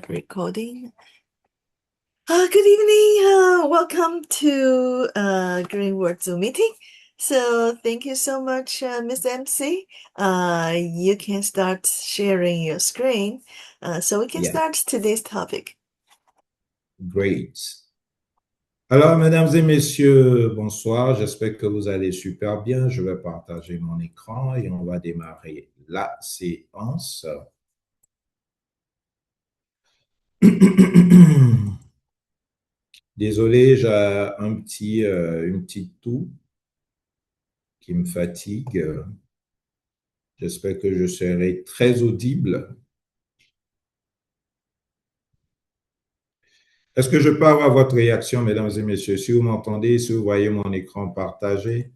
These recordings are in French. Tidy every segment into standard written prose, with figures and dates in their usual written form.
Recording. Good evening. Welcome to Greenwood Zoom meeting. So thank you so much, Ms. MC. You can start sharing your screen so we can Yeah, start today's topic. great. Alors, mesdames et messieurs, bonsoir. J'espère que vous allez super bien. Je vais partager mon écran et on va démarrer la séance. Désolé, j'ai une petite toux qui me fatigue. J'espère que je serai très audible. Est-ce que je peux avoir votre réaction, mesdames et messieurs? Si vous m'entendez, si vous voyez mon écran partagé,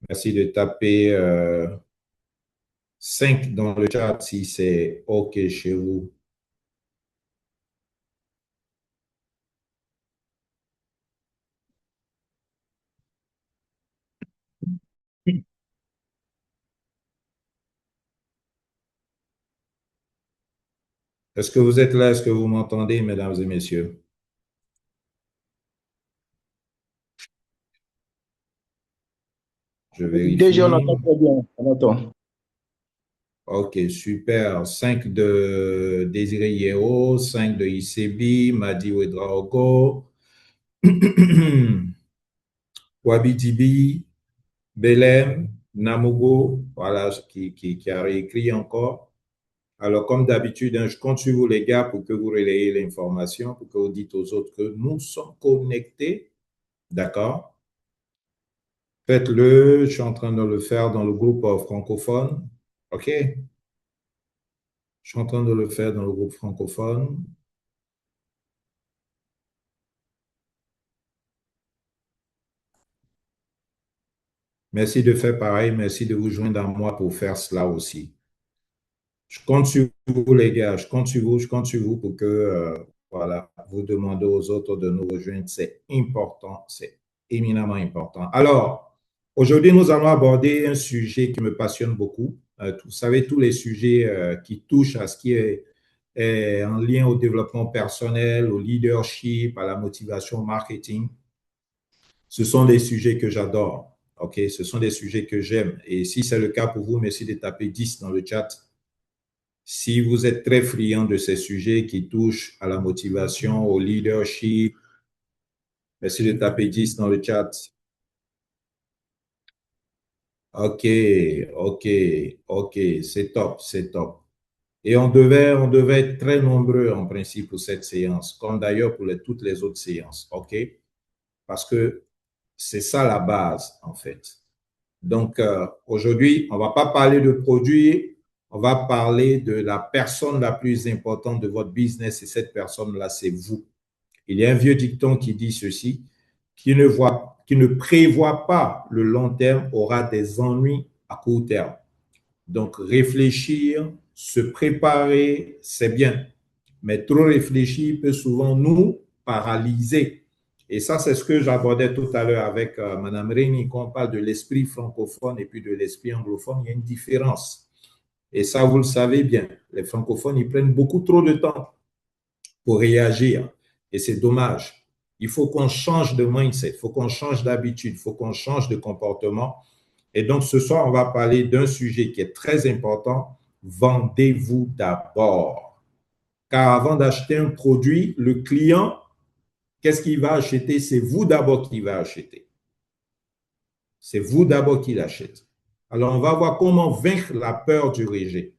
merci de taper 5 dans le chat si c'est OK chez vous. Est-ce que vous êtes là? Est-ce que vous m'entendez, mesdames et messieurs? Je Déjà, on vérifie. entend très bien. On entend. OK, super. 5 de Désiré Yero, 5 de ICB, Madi Ouedraogo, Wabitibi, Belém, Namogo, voilà, qui a réécrit encore. Alors, comme d'habitude, je compte sur vous, les gars, pour que vous relayez l'information, pour que vous dites aux autres que nous sommes connectés. D'accord? Faites-le. Je suis en train de le faire dans le groupe francophone. OK? Je suis en train de le faire dans le groupe francophone. Merci de faire pareil. Merci de vous joindre à moi pour faire cela aussi. Je compte sur vous, les gars. Je compte sur vous. Je compte sur vous pour que, voilà, vous demandez aux autres de nous rejoindre. C'est important. C'est éminemment important. Alors, aujourd'hui, nous allons aborder un sujet qui me passionne beaucoup. Vous savez, tous les sujets qui touchent à ce qui est en lien au développement personnel, au leadership, à la motivation, au marketing. Ce sont des sujets que j'adore. OK? Ce sont des sujets que j'aime. Et si c'est le cas pour vous, merci de taper 10 dans le chat. Si vous êtes très friand de ces sujets qui touchent à la motivation, au leadership, merci de taper 10 dans le chat. OK, OK, OK, c'est top, c'est top. Et on devait être très nombreux en principe pour cette séance, comme d'ailleurs pour toutes les autres séances. OK? Parce que c'est ça la base, en fait. Donc, aujourd'hui, on ne va pas parler de produits, on va parler de la personne la plus importante de votre business et cette personne-là, c'est vous. Il y a un vieux dicton qui dit ceci, qui ne prévoit pas le long terme aura des ennuis à court terme. Donc, réfléchir, se préparer, c'est bien, mais trop réfléchir peut souvent nous paralyser. Et ça, c'est ce que j'abordais tout à l'heure avec Mme Rémy, quand on parle de l'esprit francophone et puis de l'esprit anglophone, il y a une différence. Et ça, vous le savez bien, les francophones, ils prennent beaucoup trop de temps pour réagir. Et c'est dommage. Il faut qu'on change de mindset, il faut qu'on change d'habitude, il faut qu'on change de comportement. Et donc, ce soir, on va parler d'un sujet qui est très important. Vendez-vous d'abord. Car avant d'acheter un produit, le client, qu'est-ce qu'il va acheter? C'est vous d'abord qui va acheter. C'est vous d'abord qui l'achète. Alors, on va voir comment vaincre la peur du rejet.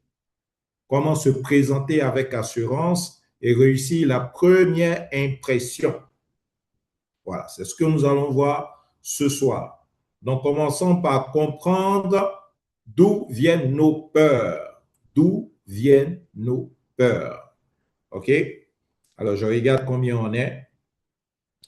Comment se présenter avec assurance et réussir la première impression. Voilà, c'est ce que nous allons voir ce soir. Donc, commençons par comprendre d'où viennent nos peurs. D'où viennent nos peurs. OK? Alors, je regarde combien on est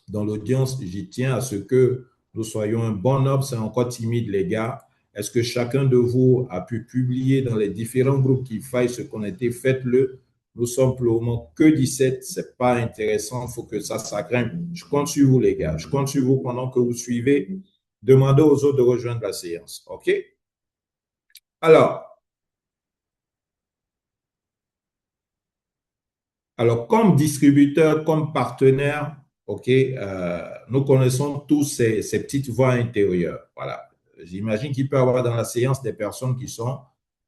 dans l'audience. J'y tiens à ce que nous soyons un bon nombre. C'est encore timide, les gars. Est-ce que chacun de vous a pu publier dans les différents groupes qu'il faille se connecter? Faites-le. Nous sommes pour le moment que 17. Ce n'est pas intéressant. Il faut que ça grimpe. Je compte sur vous, les gars. Je compte sur vous pendant que vous suivez. Demandez aux autres de rejoindre la séance. OK? Alors, Alors, comme distributeur, comme partenaire, OK, nous connaissons tous ces petites voix intérieures. Voilà. J'imagine qu'il peut y avoir dans la séance des personnes qui sont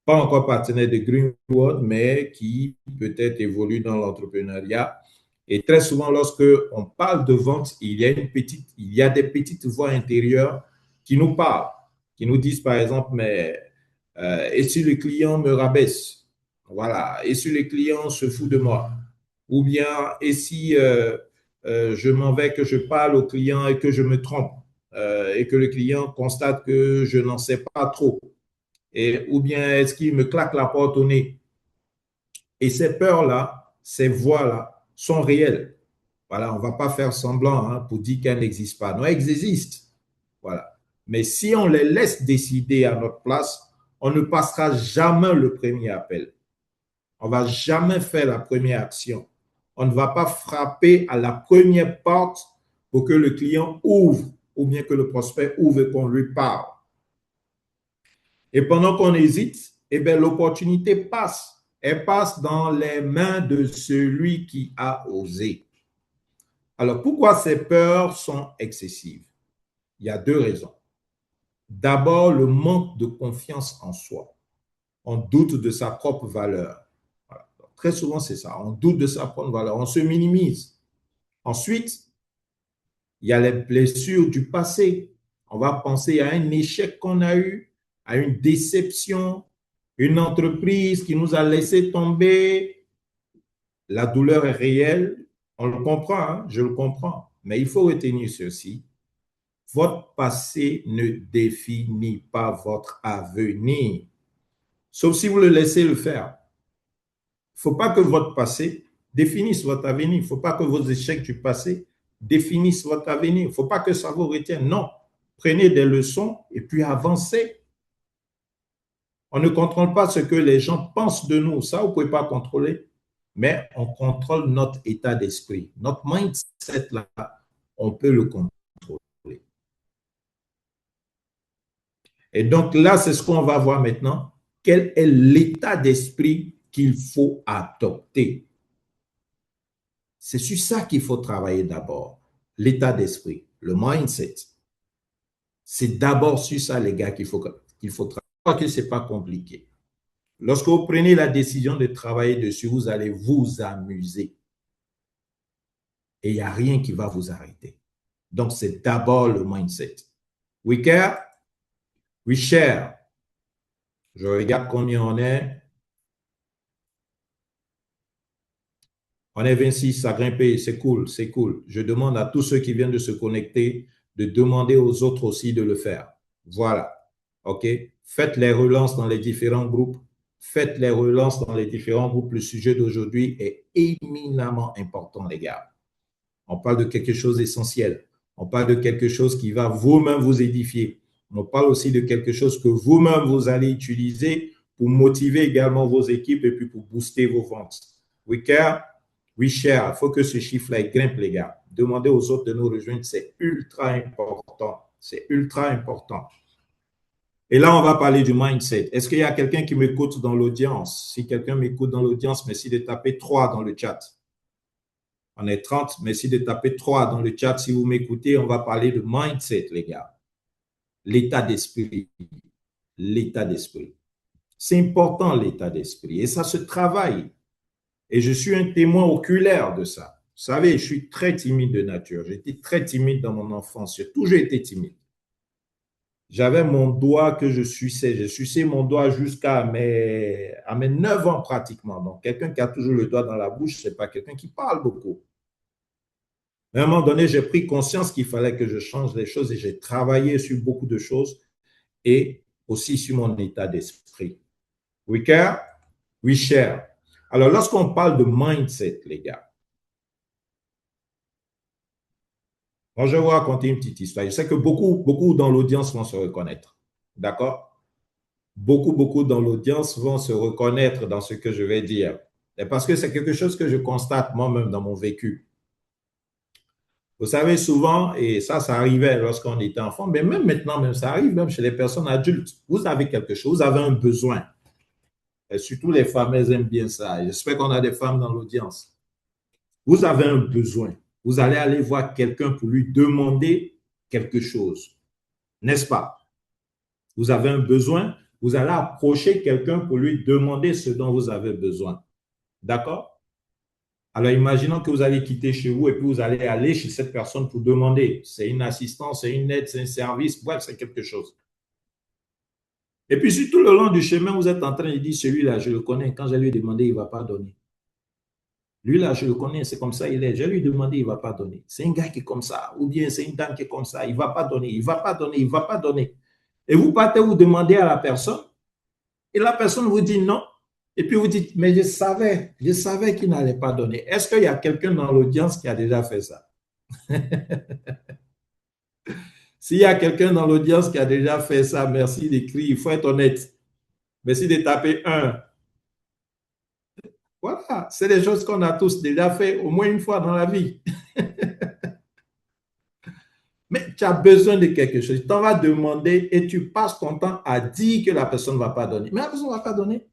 pas encore partenaires de Greenwood, mais qui peut-être évoluent dans l'entrepreneuriat. Et très souvent, lorsque on parle de vente, il y a des petites voix intérieures qui nous parlent, qui nous disent par exemple, mais et si le client me rabaisse? Voilà. Et si le client se fout de moi? Ou bien, et si je m'en vais, que je parle au client et que je me trompe, et que le client constate que je n'en sais pas trop, et, ou bien est-ce qu'il me claque la porte au nez? Et ces peurs-là, ces voix-là sont réelles. Voilà, on ne va pas faire semblant hein, pour dire qu'elles n'existent pas. Non, elles existent. Voilà. Mais si on les laisse décider à notre place, on ne passera jamais le premier appel. On ne va jamais faire la première action. On ne va pas frapper à la première porte pour que le client ouvre ou bien que le prospect ouvre et qu'on lui parle. Et pendant qu'on hésite, eh bien, l'opportunité passe. Elle passe dans les mains de celui qui a osé. Alors, pourquoi ces peurs sont excessives? Il y a deux raisons. D'abord, le manque de confiance en soi. On doute de sa propre valeur. Voilà. Très souvent, c'est ça. On doute de sa propre valeur. On se minimise. Ensuite, il y a les blessures du passé. On va penser à un échec qu'on a eu, à une déception, une entreprise qui nous a laissé tomber. La douleur est réelle. On le comprend, hein? Je le comprends. Mais il faut retenir ceci. Votre passé ne définit pas votre avenir, sauf si vous le laissez le faire. Il ne faut pas que votre passé définisse votre avenir. Il ne faut pas que vos échecs du passé définissent votre avenir. Il ne faut pas que ça vous retienne. Non. Prenez des leçons et puis avancez. On ne contrôle pas ce que les gens pensent de nous. Ça, vous ne pouvez pas contrôler. Mais on contrôle notre état d'esprit. Notre mindset, là, on peut le contrôler. Et donc là, c'est ce qu'on va voir maintenant. Quel est l'état d'esprit qu'il faut adopter? C'est sur ça qu'il faut travailler d'abord. L'état d'esprit, le mindset. C'est d'abord sur ça, les gars, qu'il faut travailler. Je crois que ce n'est pas compliqué. Lorsque vous prenez la décision de travailler dessus, vous allez vous amuser. Et il n'y a rien qui va vous arrêter. Donc, c'est d'abord le mindset. We care, we share. Je regarde combien on est. On est 26 à grimper, c'est cool, c'est cool. Je demande à tous ceux qui viennent de se connecter de demander aux autres aussi de le faire. Voilà. OK? Faites les relances dans les différents groupes. Faites les relances dans les différents groupes. Le sujet d'aujourd'hui est éminemment important, les gars. On parle de quelque chose d'essentiel. On parle de quelque chose qui va vous-même vous édifier. On parle aussi de quelque chose que vous-même vous allez utiliser pour motiver également vos équipes et puis pour booster vos ventes. We care, we share. Il faut que ce chiffre-là grimpe, les gars. Demandez aux autres de nous rejoindre, c'est ultra important. C'est ultra important. Et là, on va parler du mindset. Est-ce qu'il y a quelqu'un qui m'écoute dans l'audience? Si quelqu'un m'écoute dans l'audience, merci de taper 3 dans le chat. On est 30. Merci de taper 3 dans le chat. Si vous m'écoutez, on va parler de mindset, les gars. L'état d'esprit. L'état d'esprit. C'est important, l'état d'esprit. Et ça se travaille. Et je suis un témoin oculaire de ça. Vous savez, je suis très timide de nature. J'étais très timide dans mon enfance. J'ai toujours été timide. J'avais mon doigt que je suçais. J'ai sucé mon doigt jusqu'à mes 9 ans pratiquement. Donc, quelqu'un qui a toujours le doigt dans la bouche, ce n'est pas quelqu'un qui parle beaucoup. À un moment donné, j'ai pris conscience qu'il fallait que je change les choses et j'ai travaillé sur beaucoup de choses et aussi sur mon état d'esprit. We care, we share. Alors, lorsqu'on parle de mindset, les gars, moi, je vais vous raconter une petite histoire. Je sais que beaucoup dans l'audience vont se reconnaître. D'accord? Beaucoup dans l'audience vont se reconnaître dans ce que je vais dire. Et parce que c'est quelque chose que je constate moi-même dans mon vécu. Vous savez, souvent, et ça arrivait lorsqu'on était enfant, mais même maintenant, même ça arrive même chez les personnes adultes. Vous avez quelque chose, vous avez un besoin. Et surtout, les femmes, elles aiment bien ça. J'espère qu'on a des femmes dans l'audience. Vous avez un besoin. Vous allez aller voir quelqu'un pour lui demander quelque chose. N'est-ce pas? Vous avez un besoin, vous allez approcher quelqu'un pour lui demander ce dont vous avez besoin. D'accord? Alors, imaginons que vous allez quitter chez vous et puis vous allez aller chez cette personne pour demander. C'est une assistance, c'est une aide, c'est un service, bref, c'est quelque chose. Et puis, si tout le long du chemin, vous êtes en train de dire, celui-là, je le connais, quand je lui ai demandé, il ne va pas donner. Lui, là, je le connais, c'est comme ça, il est. Je lui ai demandé, il ne va pas donner. C'est un gars qui est comme ça, ou bien c'est une dame qui est comme ça, il ne va pas donner, il ne va pas donner, il ne va pas donner. Et vous partez vous demander à la personne, et la personne vous dit non. Et puis vous dites, mais je savais qu'il n'allait pas donner. Est-ce qu'il y a quelqu'un dans l'audience qui a déjà fait ça? S'il y a quelqu'un dans l'audience qui a déjà fait ça, merci d'écrire, il faut être honnête. Merci de taper un. Voilà, c'est des choses qu'on a tous déjà fait au moins une fois dans la vie. Mais tu as besoin de quelque chose. Tu t'en vas demander et tu passes ton temps à dire que la personne ne va pas donner. Mais la personne ne va pas donner.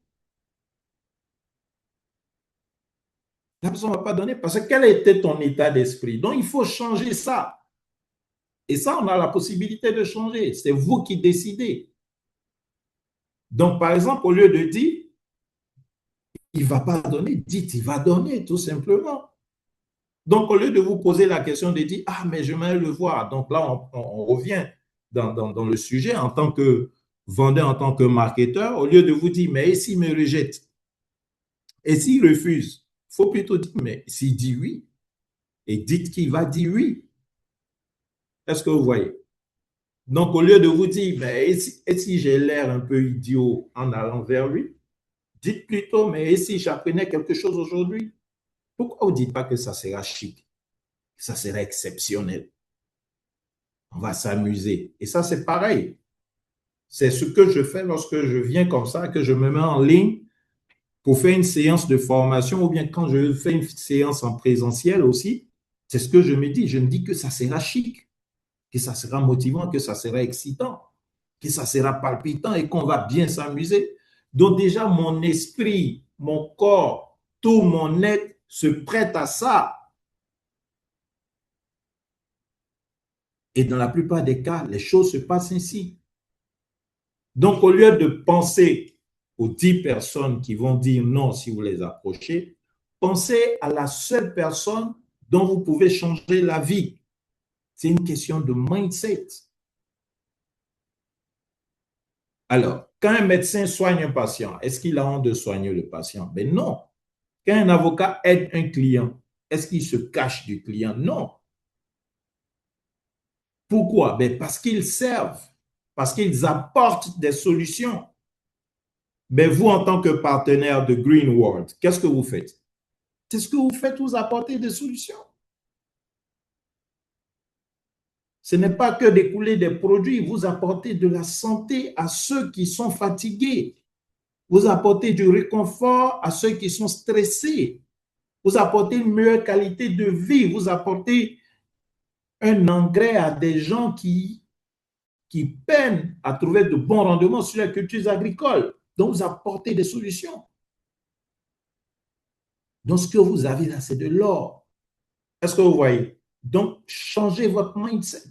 La personne ne va pas donner parce que quel était ton état d'esprit? Donc, il faut changer ça. Et ça, on a la possibilité de changer. C'est vous qui décidez. Donc, par exemple, au lieu de dire, il ne va pas donner, dites, il va donner, tout simplement. Donc, au lieu de vous poser la question de dire, ah, mais je vais le voir. Donc là, on revient dans le sujet en tant que vendeur, en tant que marketeur, au lieu de vous dire, mais et s'il me rejette? Et s'il refuse? Il faut plutôt dire, mais s'il dit oui, et dites qu'il va dire oui. Est-ce que vous voyez? Donc, au lieu de vous dire, mais et si j'ai l'air un peu idiot en allant vers lui, dites plutôt, mais et si j'apprenais quelque chose aujourd'hui? Pourquoi vous ne dites pas que ça sera chic, que ça sera exceptionnel? On va s'amuser. Et ça, c'est pareil. C'est ce que je fais lorsque je viens comme ça, que je me mets en ligne pour faire une séance de formation ou bien quand je fais une séance en présentiel aussi. C'est ce que je me dis. Je me dis que ça sera chic, que ça sera motivant, que ça sera excitant, que ça sera palpitant et qu'on va bien s'amuser. Donc déjà, mon esprit, mon corps, tout mon être se prête à ça. Et dans la plupart des cas, les choses se passent ainsi. Donc, au lieu de penser aux 10 personnes qui vont dire non si vous les approchez, pensez à la seule personne dont vous pouvez changer la vie. C'est une question de mindset. Alors, quand un médecin soigne un patient, est-ce qu'il a honte de soigner le patient? Mais non. Quand un avocat aide un client, est-ce qu'il se cache du client? Non. Pourquoi? Ben parce qu'ils servent, parce qu'ils apportent des solutions. Mais vous, en tant que partenaire de Green World, qu'est-ce que vous faites? C'est ce que vous faites, vous apportez des solutions. Ce n'est pas que d'écouler des produits, vous apportez de la santé à ceux qui sont fatigués. Vous apportez du réconfort à ceux qui sont stressés. Vous apportez une meilleure qualité de vie. Vous apportez un engrais à des gens qui peinent à trouver de bons rendements sur les cultures agricoles. Donc, vous apportez des solutions. Donc, ce que vous avez là, c'est de l'or. Est-ce que vous voyez? Donc, changez votre mindset.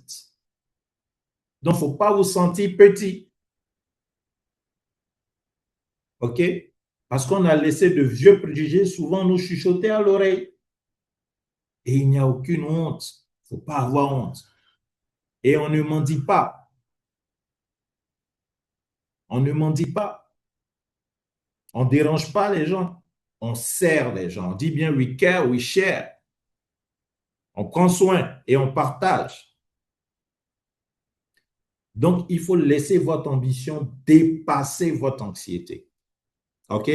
Donc, il ne faut pas vous sentir petit. OK? Parce qu'on a laissé de vieux préjugés souvent nous chuchoter à l'oreille. Et il n'y a aucune honte. Il ne faut pas avoir honte. Et on ne m'en dit pas. On ne m'en dit pas. On ne dérange pas les gens. On sert les gens. On dit bien we care, we share. On prend soin et on partage. Donc, il faut laisser votre ambition dépasser votre anxiété. OK?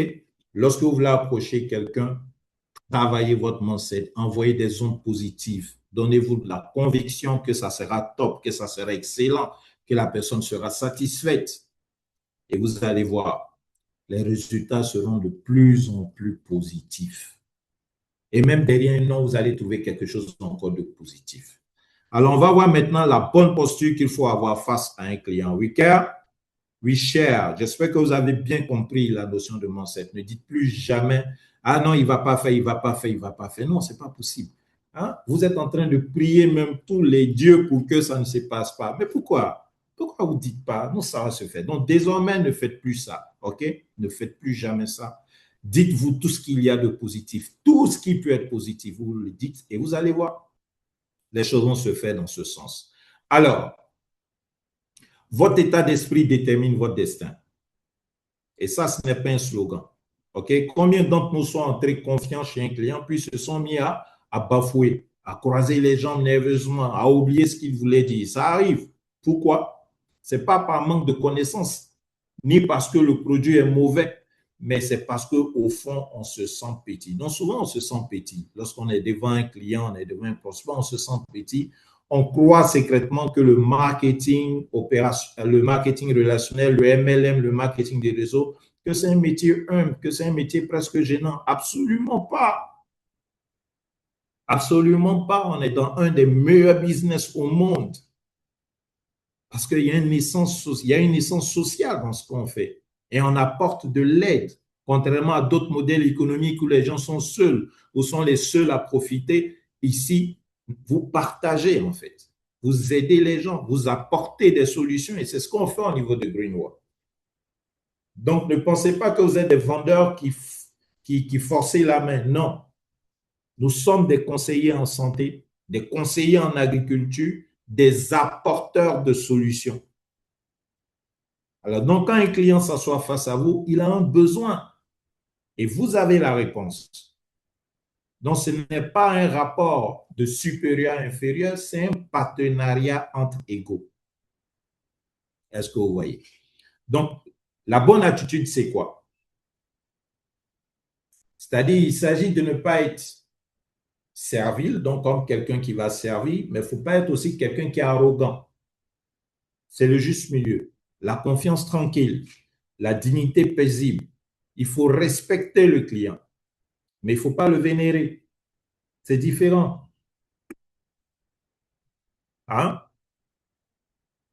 Lorsque vous voulez approcher quelqu'un, travaillez votre mindset, envoyez des ondes positives, donnez-vous de la conviction que ça sera top, que ça sera excellent, que la personne sera satisfaite. Et vous allez voir, les résultats seront de plus en plus positifs. Et même derrière un nom, vous allez trouver quelque chose encore de positif. Alors, on va voir maintenant la bonne posture qu'il faut avoir face à un client. Wicca, oui, cher, j'espère que vous avez bien compris la notion de mindset. Ne dites plus jamais, ah non, il ne va pas faire, il ne va pas faire, il ne va pas faire. Non, ce n'est pas possible. Hein? Vous êtes en train de prier même tous les dieux pour que ça ne se passe pas. Mais pourquoi? Pourquoi vous ne dites pas, non, ça va se faire. Donc, désormais, ne faites plus ça, OK? Ne faites plus jamais ça. Dites-vous tout ce qu'il y a de positif, tout ce qui peut être positif, vous le dites et vous allez voir, les choses vont se faire dans ce sens. Alors, votre état d'esprit détermine votre destin. Et ça, ce n'est pas un slogan. OK? Combien d'entre nous sont entrés confiants chez un client, puis se sont mis à bafouer, à croiser les jambes nerveusement, à oublier ce qu'ils voulaient dire. Ça arrive. Pourquoi? Ce n'est pas par manque de connaissances, ni parce que le produit est mauvais, mais c'est parce qu'au fond, on se sent petit. Donc, souvent, on se sent petit. Lorsqu'on est devant un client, on est devant un prospect, on se sent petit. On croit secrètement que le marketing le marketing relationnel, le MLM, le marketing des réseaux, que c'est un métier humble, que c'est un métier presque gênant. Absolument pas. Absolument pas. On est dans un des meilleurs business au monde. Parce qu'il y a une naissance sociale dans ce qu'on fait. Et on apporte de l'aide. Contrairement à d'autres modèles économiques où les gens sont seuls, ou sont les seuls à profiter, ici, vous partagez en fait. Vous aidez les gens, vous apportez des solutions et c'est ce qu'on fait au niveau de Greenwald. Donc, ne pensez pas que vous êtes des vendeurs qui forcez la main. Non. Nous sommes des conseillers en santé, des conseillers en agriculture, des apporteurs de solutions. Alors, donc, quand un client s'assoit face à vous, il a un besoin et vous avez la réponse. Donc, ce n'est pas un rapport de supérieur à inférieur, c'est un partenariat entre égaux. Est-ce que vous voyez? Donc, la bonne attitude, c'est quoi? C'est-à-dire, il s'agit de ne pas être servile, donc comme quelqu'un qui va servir, mais il ne faut pas être aussi quelqu'un qui est arrogant. C'est le juste milieu. La confiance tranquille, la dignité paisible. Il faut respecter le client, mais il ne faut pas le vénérer. C'est différent. Hein?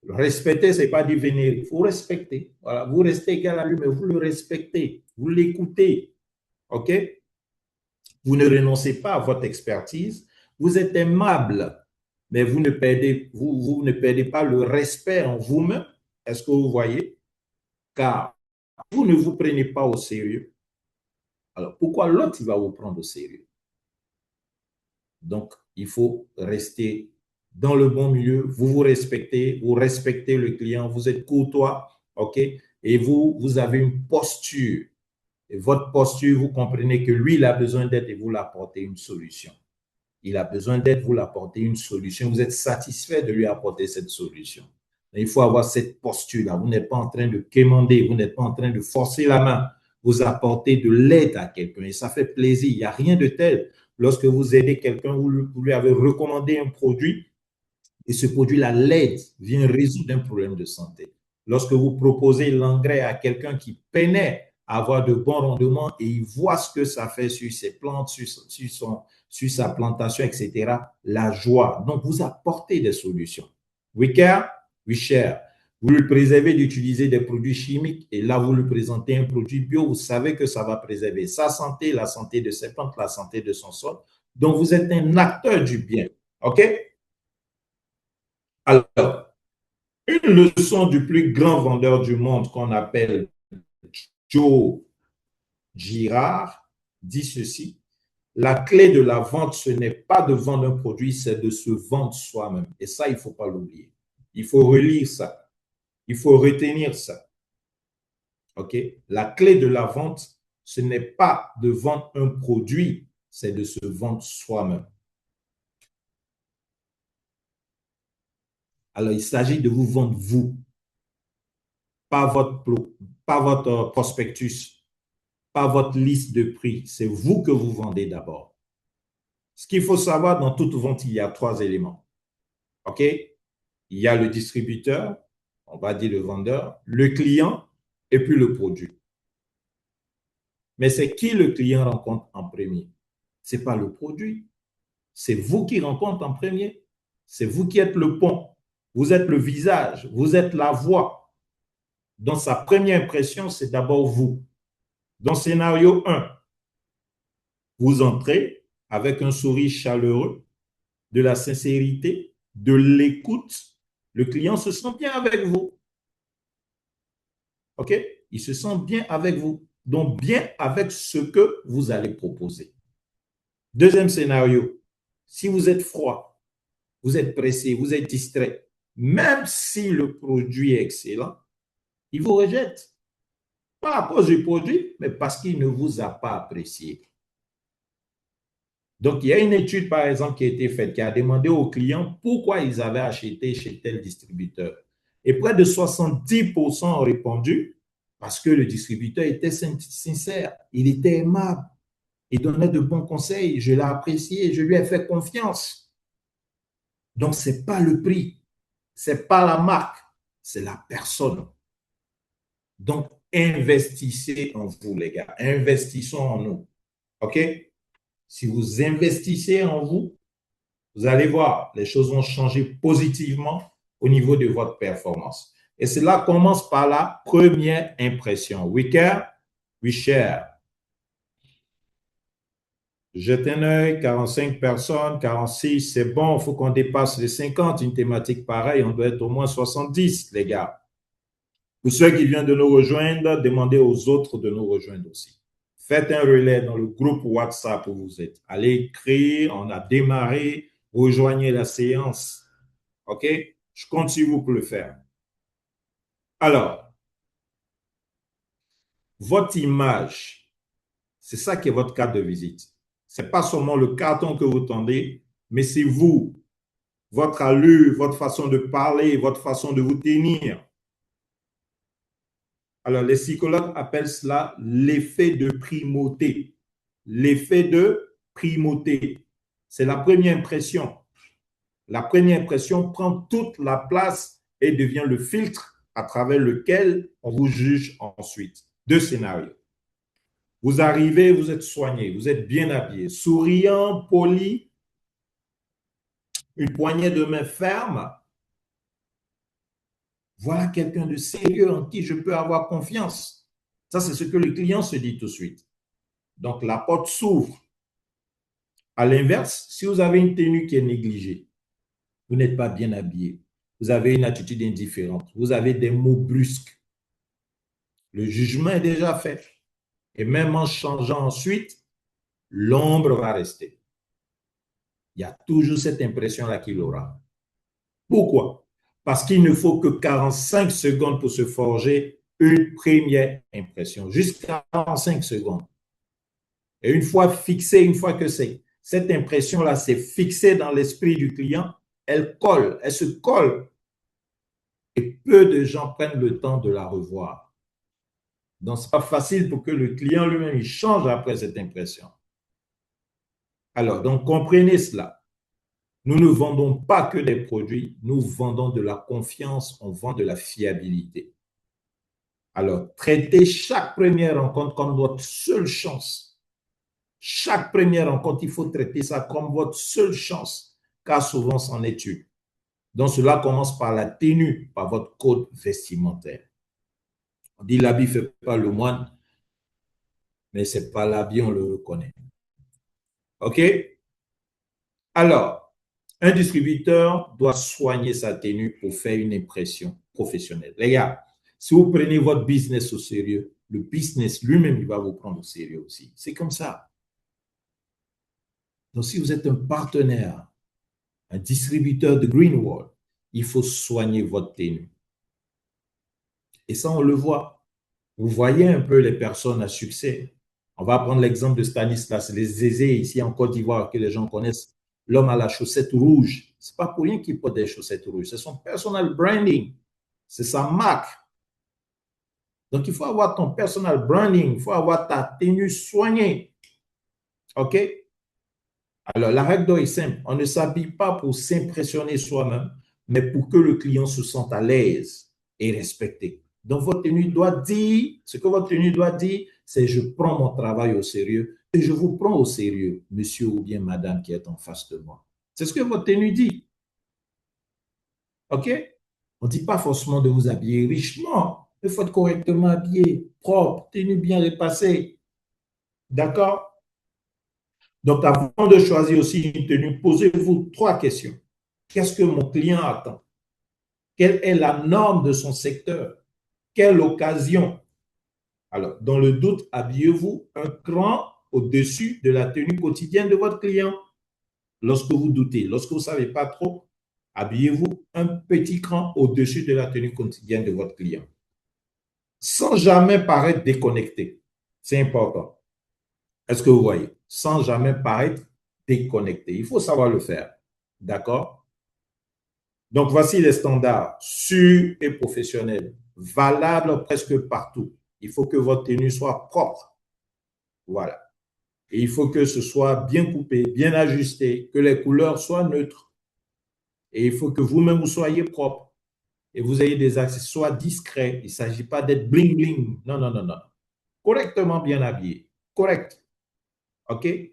Respecter, ce n'est pas du vénérer. Il faut respecter. Voilà. Vous restez égal à lui, mais vous le respectez. Vous l'écoutez. OK? Vous ne renoncez pas à votre expertise. Vous êtes aimable, mais vous ne perdez pas le respect en vous-même. Est-ce que vous voyez? Car vous ne vous prenez pas au sérieux. Alors, pourquoi l'autre va vous prendre au sérieux? Donc, il faut rester dans le bon milieu. Vous respectez le client, vous êtes courtois, OK? Et vous avez une posture. Et votre posture, vous comprenez que lui, il a besoin d'aide et vous l'apportez une solution. Il a besoin d'aide, vous l'apportez une solution. Vous êtes satisfait de lui apporter cette solution. Il faut avoir cette posture-là. Vous n'êtes pas en train de quémander, vous n'êtes pas en train de forcer la main. Vous apportez de l'aide à quelqu'un et ça fait plaisir. Il n'y a rien de tel. Lorsque vous aidez quelqu'un, vous lui avez recommandé un produit et ce produit-là l'aide, vient résoudre un problème de santé. Lorsque vous proposez l'engrais à quelqu'un qui peinait à avoir de bons rendements et il voit ce que ça fait sur ses plantes, sur sa plantation, etc., la joie. Donc, vous apportez des solutions. We care, we share. Vous le préservez d'utiliser des produits chimiques et là, vous lui présentez un produit bio, vous savez que ça va préserver sa santé, la santé de ses plantes, la santé de son sol. Donc, vous êtes un acteur du bien. OK? Alors, une leçon du plus grand vendeur du monde qu'on appelle Joe Girard dit ceci: la clé de la vente, ce n'est pas de vendre un produit, c'est de se vendre soi-même. Et ça, il ne faut pas l'oublier. Il faut relire ça. Il faut retenir ça. OK? La clé de la vente, ce n'est pas de vendre un produit, c'est de se vendre soi-même. Alors, il s'agit de vous vendre vous, pas votre prospectus, pas votre liste de prix. C'est vous que vous vendez d'abord. Ce qu'il faut savoir, dans toute vente, il y a 3 éléments. OK? Il y a le distributeur, on va dire le vendeur, le client et puis le produit. Mais c'est qui le client rencontre en premier? Ce n'est pas le produit. C'est vous qui rencontre en premier. C'est vous qui êtes le pont. Vous êtes le visage. Vous êtes la voix. Donc, sa première impression, c'est d'abord vous. Dans scénario 1, vous entrez avec un sourire chaleureux, de la sincérité, de l'écoute. Le client se sent bien avec vous. OK? Il se sent bien avec vous. Donc, bien avec ce que vous allez proposer. Deuxième scénario, si vous êtes froid, vous êtes pressé, vous êtes distrait, même si le produit est excellent, il vous rejette. Pas à cause du produit, mais parce qu'il ne vous a pas apprécié. Donc, il y a une étude, par exemple, qui a été faite, qui a demandé aux clients pourquoi ils avaient acheté chez tel distributeur. Et près de 70% ont répondu parce que le distributeur était sincère, il était aimable, il donnait de bons conseils, je l'ai apprécié, je lui ai fait confiance. Donc, ce n'est pas le prix, ce n'est pas la marque, c'est la personne. Donc, investissez en vous, les gars. Investissons en nous. OK? Si vous investissez en vous, vous allez voir, les choses vont changer positivement au niveau de votre performance. Et cela commence par la première impression. We care, we share. Jetez un œil, 45 personnes, 46, c'est bon, il faut qu'on dépasse les 50. Une thématique pareille, on doit être au moins 70, les gars. Pour ceux qui viennent de nous rejoindre, demandez aux autres de nous rejoindre aussi. Faites un relais dans le groupe WhatsApp où vous êtes. Allez écrire, on a démarré, rejoignez la séance. OK? Je compte sur vous pour le faire. Alors, votre image, c'est ça qui est votre carte de visite. Ce n'est pas seulement le carton que vous tendez, mais c'est vous, votre allure, votre façon de parler, votre façon de vous tenir. Alors, les psychologues appellent cela l'effet de primauté. L'effet de primauté, c'est la première impression. La première impression prend toute la place et devient le filtre à travers lequel on vous juge ensuite. Deux scénarios. Vous arrivez, vous êtes soigné, vous êtes bien habillé, souriant, poli, une poignée de main ferme. Voilà quelqu'un de sérieux en qui je peux avoir confiance. Ça, c'est ce que le client se dit tout de suite. Donc, la porte s'ouvre. À l'inverse, si vous avez une tenue qui est négligée, vous n'êtes pas bien habillé, vous avez une attitude indifférente, vous avez des mots brusques, le jugement est déjà fait. Et même en changeant ensuite, l'ombre va rester. Il y a toujours cette impression-là qu'il aura. Pourquoi? Parce qu'il ne faut que 45 secondes pour se forger une première impression. Juste 45 secondes. Et une fois fixée, une fois que cette impression-là s'est fixée dans l'esprit du client, elle colle, elle se colle. Et peu de gens prennent le temps de la revoir. Donc, ce n'est pas facile pour que le client lui-même il change après cette impression. Alors, donc, comprenez cela. Nous ne vendons pas que des produits, nous vendons de la confiance, on vend de la fiabilité. Alors, traitez chaque première rencontre comme votre seule chance. Chaque première rencontre, il faut traiter ça comme votre seule chance, car souvent, c'en est une. Donc, cela commence par la tenue, par votre code vestimentaire. On dit l'habit ne fait pas le moine, mais ce n'est pas l'habit, on le reconnaît. OK? Alors, un distributeur doit soigner sa tenue pour faire une impression professionnelle. Les gars, si vous prenez votre business au sérieux, le business lui-même, il va vous prendre au sérieux aussi. C'est comme ça. Donc, si vous êtes un partenaire, un distributeur de Greenwall, il faut soigner votre tenue. Et ça, on le voit. Vous voyez un peu les personnes à succès. On va prendre l'exemple de Stanislas, les Zézé ici en Côte d'Ivoire que les gens connaissent. L'homme à la chaussette rouge. Ce n'est pas pour rien qu'il porte des chaussettes rouges. C'est son personal branding. C'est sa marque. Donc, il faut avoir ton personal branding. Il faut avoir ta tenue soignée. OK? Alors, la règle d'or est simple. On ne s'habille pas pour s'impressionner soi-même, mais pour que le client se sente à l'aise et respecté. Donc, votre tenue doit dire, ce que votre tenue doit dire, c'est je prends mon travail au sérieux et je vous prends au sérieux, monsieur ou bien madame qui est en face de moi. C'est ce que votre tenue dit. OK? On ne dit pas forcément de vous habiller richement. Il faut être correctement habillé, propre, tenue bien repassée. D'accord? Donc, avant de choisir aussi une tenue, posez-vous trois questions. Qu'est-ce que mon client attend? Quelle est la norme de son secteur? Quelle occasion? Alors, dans le doute, habillez-vous un cran au-dessus de la tenue quotidienne de votre client. Lorsque vous doutez, lorsque vous ne savez pas trop, habillez-vous un petit cran au-dessus de la tenue quotidienne de votre client. Sans jamais paraître déconnecté. C'est important. Est-ce que vous voyez? Sans jamais paraître déconnecté. Il faut savoir le faire. D'accord? Donc, voici les standards sûrs et professionnels, valables presque partout. Il faut que votre tenue soit propre. Voilà. Et il faut que ce soit bien coupé, bien ajusté, que les couleurs soient neutres. Et il faut que vous-même vous soyez propre et vous ayez des accessoires discrets. Il ne s'agit pas d'être bling bling. Non, non, non, non. Correctement bien habillé. Correct. OK? Et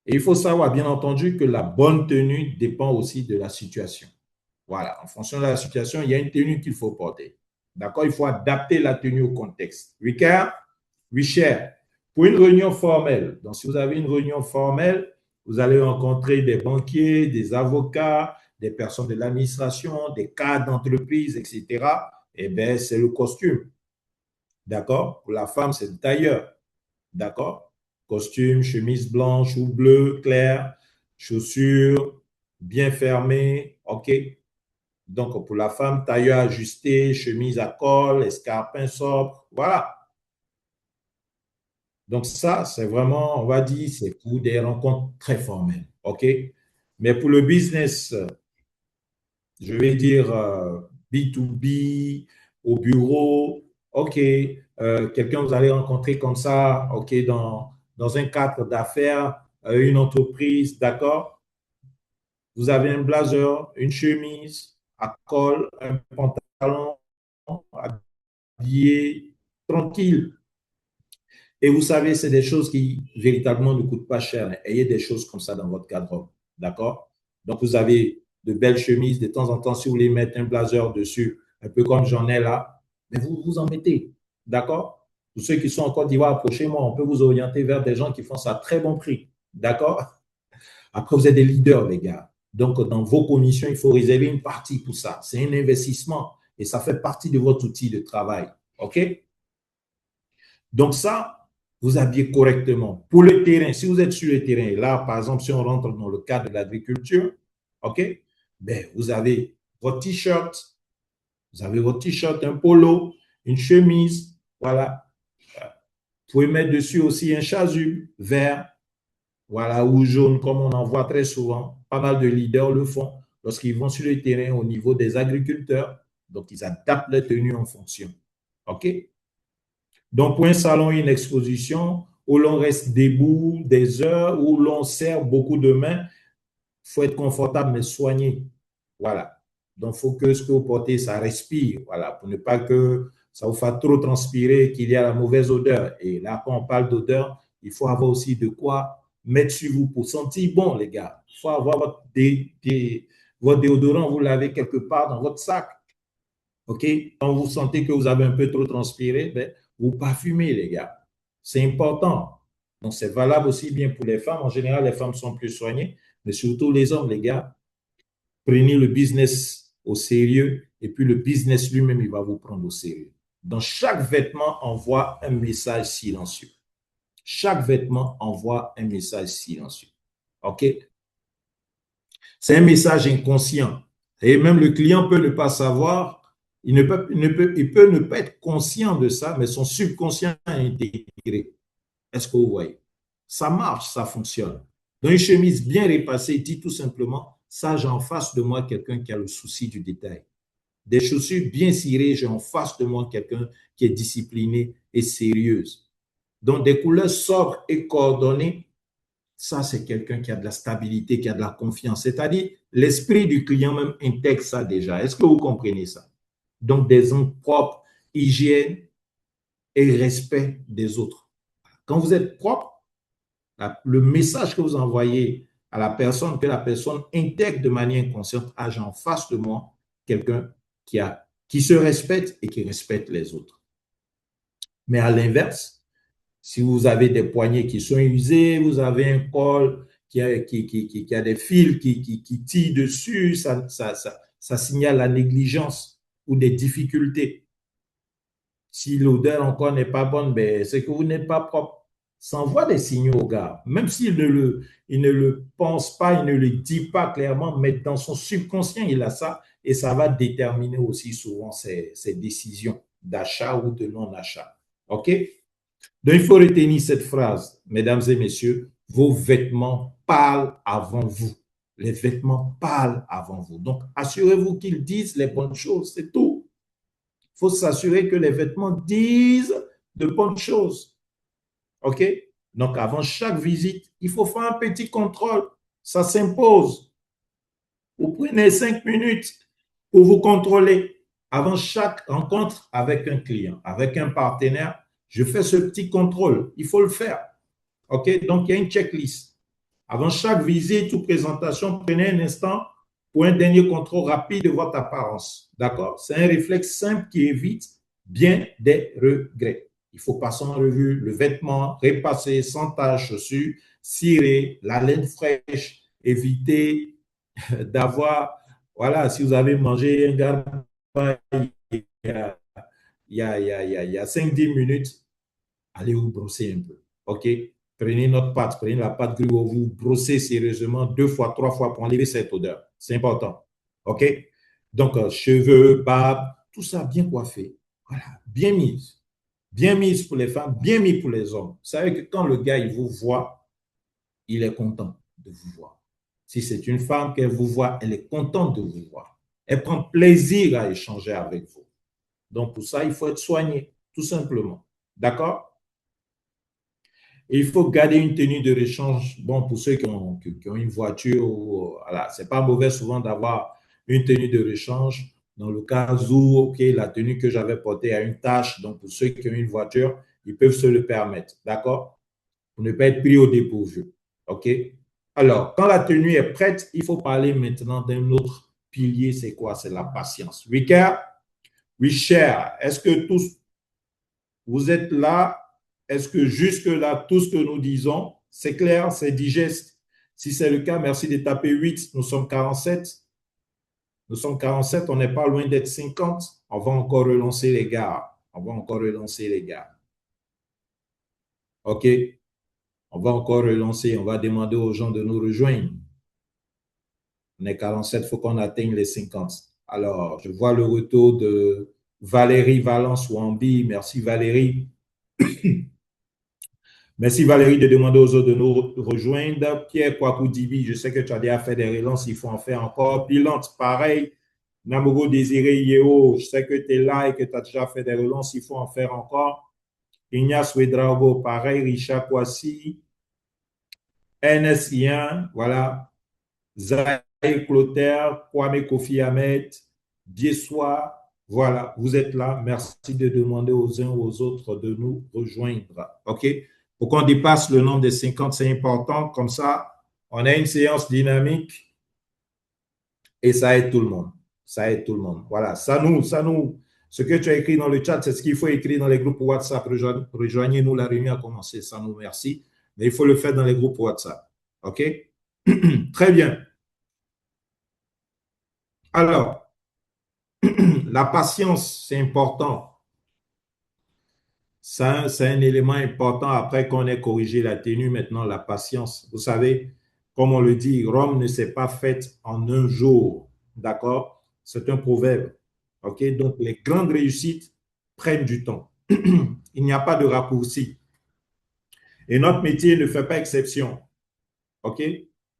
il faut savoir, bien entendu, que la bonne tenue dépend aussi de la situation. Voilà, en fonction de la situation, il y a une tenue qu'il faut porter. D'accord? Il faut adapter la tenue au contexte. Ricard, Richard, pour une réunion formelle, donc si vous avez une réunion formelle, vous allez rencontrer des banquiers, des avocats, des personnes de l'administration, des cadres d'entreprise, etc. Eh bien, c'est le costume. D'accord? Pour la femme, c'est le tailleur. D'accord? Costume, chemise blanche ou bleue, claire, chaussures bien fermées. OK? Donc, pour la femme, tailleur ajusté, chemise à col, escarpin sobre. Voilà. Donc, ça, c'est vraiment, on va dire, c'est pour des rencontres très formelles. OK? Mais pour le business, je vais dire B2B, au bureau, OK, quelqu'un vous allez rencontrer comme ça, OK, dans un cadre d'affaires, une entreprise, d'accord? Vous avez un blazer, une chemise à col, un pantalon habillé, tranquille. Et vous savez, c'est des choses qui véritablement ne coûtent pas cher. Ayez des choses comme ça dans votre cadre. D'accord? Donc, vous avez de belles chemises. De temps en temps, si vous voulez mettre un blazer dessus, un peu comme j'en ai là, mais vous vous en mettez. D'accord? Pour ceux qui sont en Côte d'Ivoire, approchez-moi. On peut vous orienter vers des gens qui font ça à très bon prix. D'accord? Après, vous êtes des leaders, les gars. Donc, dans vos commissions, il faut réserver une partie pour ça. C'est un investissement et ça fait partie de votre outil de travail. OK? Donc ça, vous habillez correctement. Pour le terrain, si vous êtes sur le terrain, là, par exemple, si on rentre dans le cadre de l'agriculture, OK, ben, vous avez votre t-shirt, un polo, une chemise, voilà. Vous pouvez mettre dessus aussi un chasuble vert, voilà, ou jaune, comme on en voit très souvent. Pas mal de leaders le font lorsqu'ils vont sur le terrain au niveau des agriculteurs. Donc, ils adaptent leur tenue en fonction. OK? Donc, pour un salon, une exposition où l'on reste debout des heures, où l'on serre beaucoup de mains, il faut être confortable mais soigné. Voilà. Donc, il faut que ce que vous portez, ça respire. Voilà, pour ne pas que ça vous fasse trop transpirer, qu'il y a la mauvaise odeur. Et là, quand on parle d'odeur, il faut avoir aussi de quoi mettre sur vous pour sentir bon, les gars. Il faut avoir votre déodorant, vous l'avez quelque part dans votre sac. OK? Quand vous sentez que vous avez un peu trop transpiré, ben, vous parfumez, les gars. C'est important. Donc, c'est valable aussi bien pour les femmes. En général, les femmes sont plus soignées, mais surtout les hommes, les gars. Prenez le business au sérieux et puis le business lui-même, il va vous prendre au sérieux. Dans chaque vêtement envoie un message silencieux. Chaque vêtement envoie un message silencieux. OK? C'est un message inconscient. Et même le client peut ne pas savoir, il peut ne pas être conscient de ça, mais son subconscient est intégré. Est-ce que vous voyez? Ça marche, ça fonctionne. Dans une chemise bien repassée, dit tout simplement, ça, j'ai en face de moi quelqu'un qui a le souci du détail. Des chaussures bien cirées, j'ai en face de moi quelqu'un qui est discipliné et sérieuse. Donc, des couleurs sobres et coordonnées, ça, c'est quelqu'un qui a de la stabilité, qui a de la confiance. C'est-à-dire, l'esprit du client même intègre ça déjà. Est-ce que vous comprenez ça? Donc, des ongles propres, hygiène et respect des autres. Quand vous êtes propre, le message que vous envoyez à la personne, que la personne intègre de manière inconsciente, ah, j'ai en face de moi quelqu'un qui a qui se respectent et qui respectent les autres. Mais à l'inverse, si vous avez des poignets qui sont usés, vous avez un col qui a des fils qui tirent dessus, ça signale la négligence ou des difficultés. Si l'odeur encore n'est pas bonne, ben, c'est que vous n'êtes pas propre. Ça envoie des signaux au gars. Même s'il il ne le pense pas, il ne le dit pas clairement, mais dans son subconscient, il a ça et ça va déterminer aussi souvent ses décisions d'achat ou de non-achat. OK? Donc, il faut retenir cette phrase, mesdames et messieurs, vos vêtements parlent avant vous. Les vêtements parlent avant vous. Donc, assurez-vous qu'ils disent les bonnes choses, c'est tout. Il faut s'assurer que les vêtements disent de bonnes choses. OK? Donc, avant chaque visite, il faut faire un petit contrôle. Ça s'impose. Vous prenez 5 minutes pour vous contrôler. Avant chaque rencontre avec un client, avec un partenaire, je fais ce petit contrôle. Il faut le faire. OK? Donc, il y a une checklist. Avant chaque visite ou présentation, prenez un instant pour un dernier contrôle rapide de votre apparence. D'accord? C'est un réflexe simple qui évite bien des regrets. Il faut passer en revue le vêtement, repasser sans tache dessus, cirer, la laine fraîche, éviter d'avoir, voilà, si vous avez mangé un garba il y a, il y a 5-10 minutes, allez vous brosser un peu. OK? Prenez notre pâte, prenez la pâte gruau, vous brossez sérieusement 2 fois, 3 fois pour enlever cette odeur. C'est important. OK? Donc, cheveux, barbe, tout ça bien coiffé. Voilà, bien mise. Bien mise pour les femmes, bien mis pour les hommes. Vous savez que quand le gars, il vous voit, il est content de vous voir. Si c'est une femme qu'elle vous voit, elle est contente de vous voir. Elle prend plaisir à échanger avec vous. Donc, pour ça, il faut être soigné, tout simplement. D'accord? Et il faut garder une tenue de rechange. Bon, pour ceux qui ont une voiture, voilà, c'est pas mauvais souvent d'avoir une tenue de rechange. Dans le cas où, OK, la tenue que j'avais portée a une tache, donc pour ceux qui ont une voiture, ils peuvent se le permettre. D'accord? Pour ne pas être pris au dépourvu. OK? Alors, quand la tenue est prête, il faut parler maintenant d'un autre pilier. C'est quoi? C'est la patience. Ricard, we share. Est-ce que tous vous êtes là? Est-ce que jusque-là, tout ce que nous disons, c'est clair, c'est digeste? Si c'est le cas, merci de taper 8. Nous sommes 47. Nous sommes 47, on n'est pas loin d'être 50. On va encore relancer les gars. On va encore relancer les gars. OK? On va encore relancer. On va demander aux gens de nous rejoindre. On est 47, il faut qu'on atteigne les 50. Alors, je vois le retour de Valérie Valence Wambi. Merci Valérie. Merci Valérie de demander aux autres de nous rejoindre. Pierre Kwakoudibi, je sais que tu as déjà fait des relances, il faut en faire encore. Pilante, pareil. Namoro Désiré Yeo, je sais que tu es là et que tu as déjà fait des relances, il faut en faire encore. Ignace Ouedraogo, pareil. Richard Kwasi. Ernest Ian, voilà. Zahir Clotaire, Kwame Kofi Ahmed, Biessois, voilà, vous êtes là. Merci de demander aux uns aux autres de nous rejoindre. OK? Pour qu'on dépasse le nombre de 50, c'est important. Comme ça, on a une séance dynamique et ça aide tout le monde. Ça aide tout le monde. Voilà, ce que tu as écrit dans le chat, c'est ce qu'il faut écrire dans les groupes WhatsApp. Rejoignez-nous, la réunion a commencé. Ça nous merci. Mais il faut le faire dans les groupes WhatsApp. OK? Très bien. Alors, la patience, c'est important. Ça, c'est un élément important après qu'on ait corrigé la tenue. Maintenant, la patience. Vous savez, comme on le dit, Rome ne s'est pas faite en un jour. D'accord? C'est un proverbe. OK? Donc, les grandes réussites prennent du temps. Il n'y a pas de raccourci. Et notre métier ne fait pas exception. OK?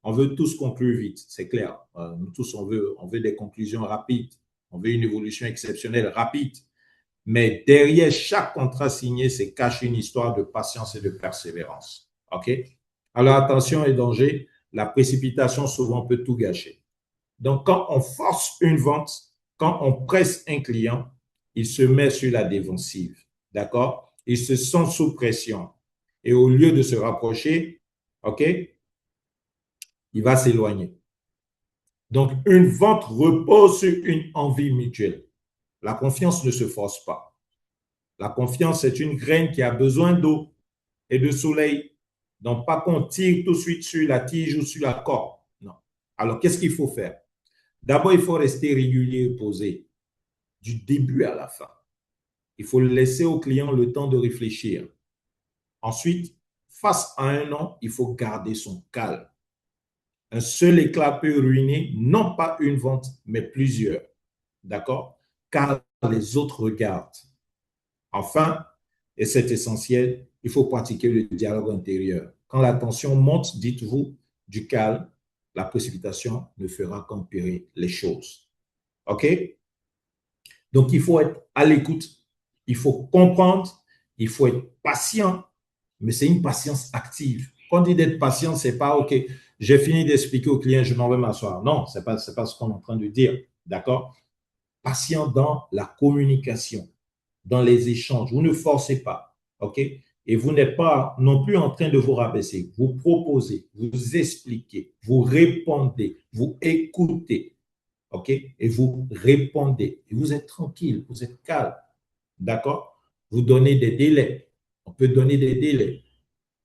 On veut tous conclure vite, c'est clair. Nous tous, on veut des conclusions rapides. On veut une évolution exceptionnelle rapide. Mais derrière chaque contrat signé se cache une histoire de patience et de persévérance. OK? Alors attention et danger, la précipitation souvent peut tout gâcher. Donc quand on force une vente, quand on presse un client, il se met sur la défensive. D'accord? Il se sent sous pression. Et au lieu de se rapprocher, OK, il va s'éloigner. Donc une vente repose sur une envie mutuelle. La confiance ne se force pas. La confiance, c'est une graine qui a besoin d'eau et de soleil. Donc, pas qu'on tire tout de suite sur la tige ou sur la corde. Non. Alors, qu'est-ce qu'il faut faire? D'abord, il faut rester régulier et posé du début à la fin. Il faut laisser au client le temps de réfléchir. Ensuite, face à un non, il faut garder son calme. Un seul éclat peut ruiner non pas une vente, mais plusieurs. D'accord? Car les autres regardent. Enfin, et c'est essentiel, il faut pratiquer le dialogue intérieur. Quand la tension monte, dites-vous du calme, la précipitation ne fera qu'empirer les choses. OK? Donc, il faut être à l'écoute, il faut comprendre, il faut être patient, mais c'est une patience active. Quand on dit d'être patient, c'est pas OK, j'ai fini d'expliquer au client, je m'en vais m'asseoir. Non, c'est pas ce qu'on est en train de dire. D'accord? Patient dans la communication, dans les échanges. Vous ne forcez pas. OK? Et vous n'êtes pas non plus en train de vous rabaisser. Vous proposez, vous expliquez, vous répondez, vous écoutez. OK? Et vous répondez. Et vous êtes tranquille, vous êtes calme. D'accord? Vous donnez des délais. On peut donner des délais.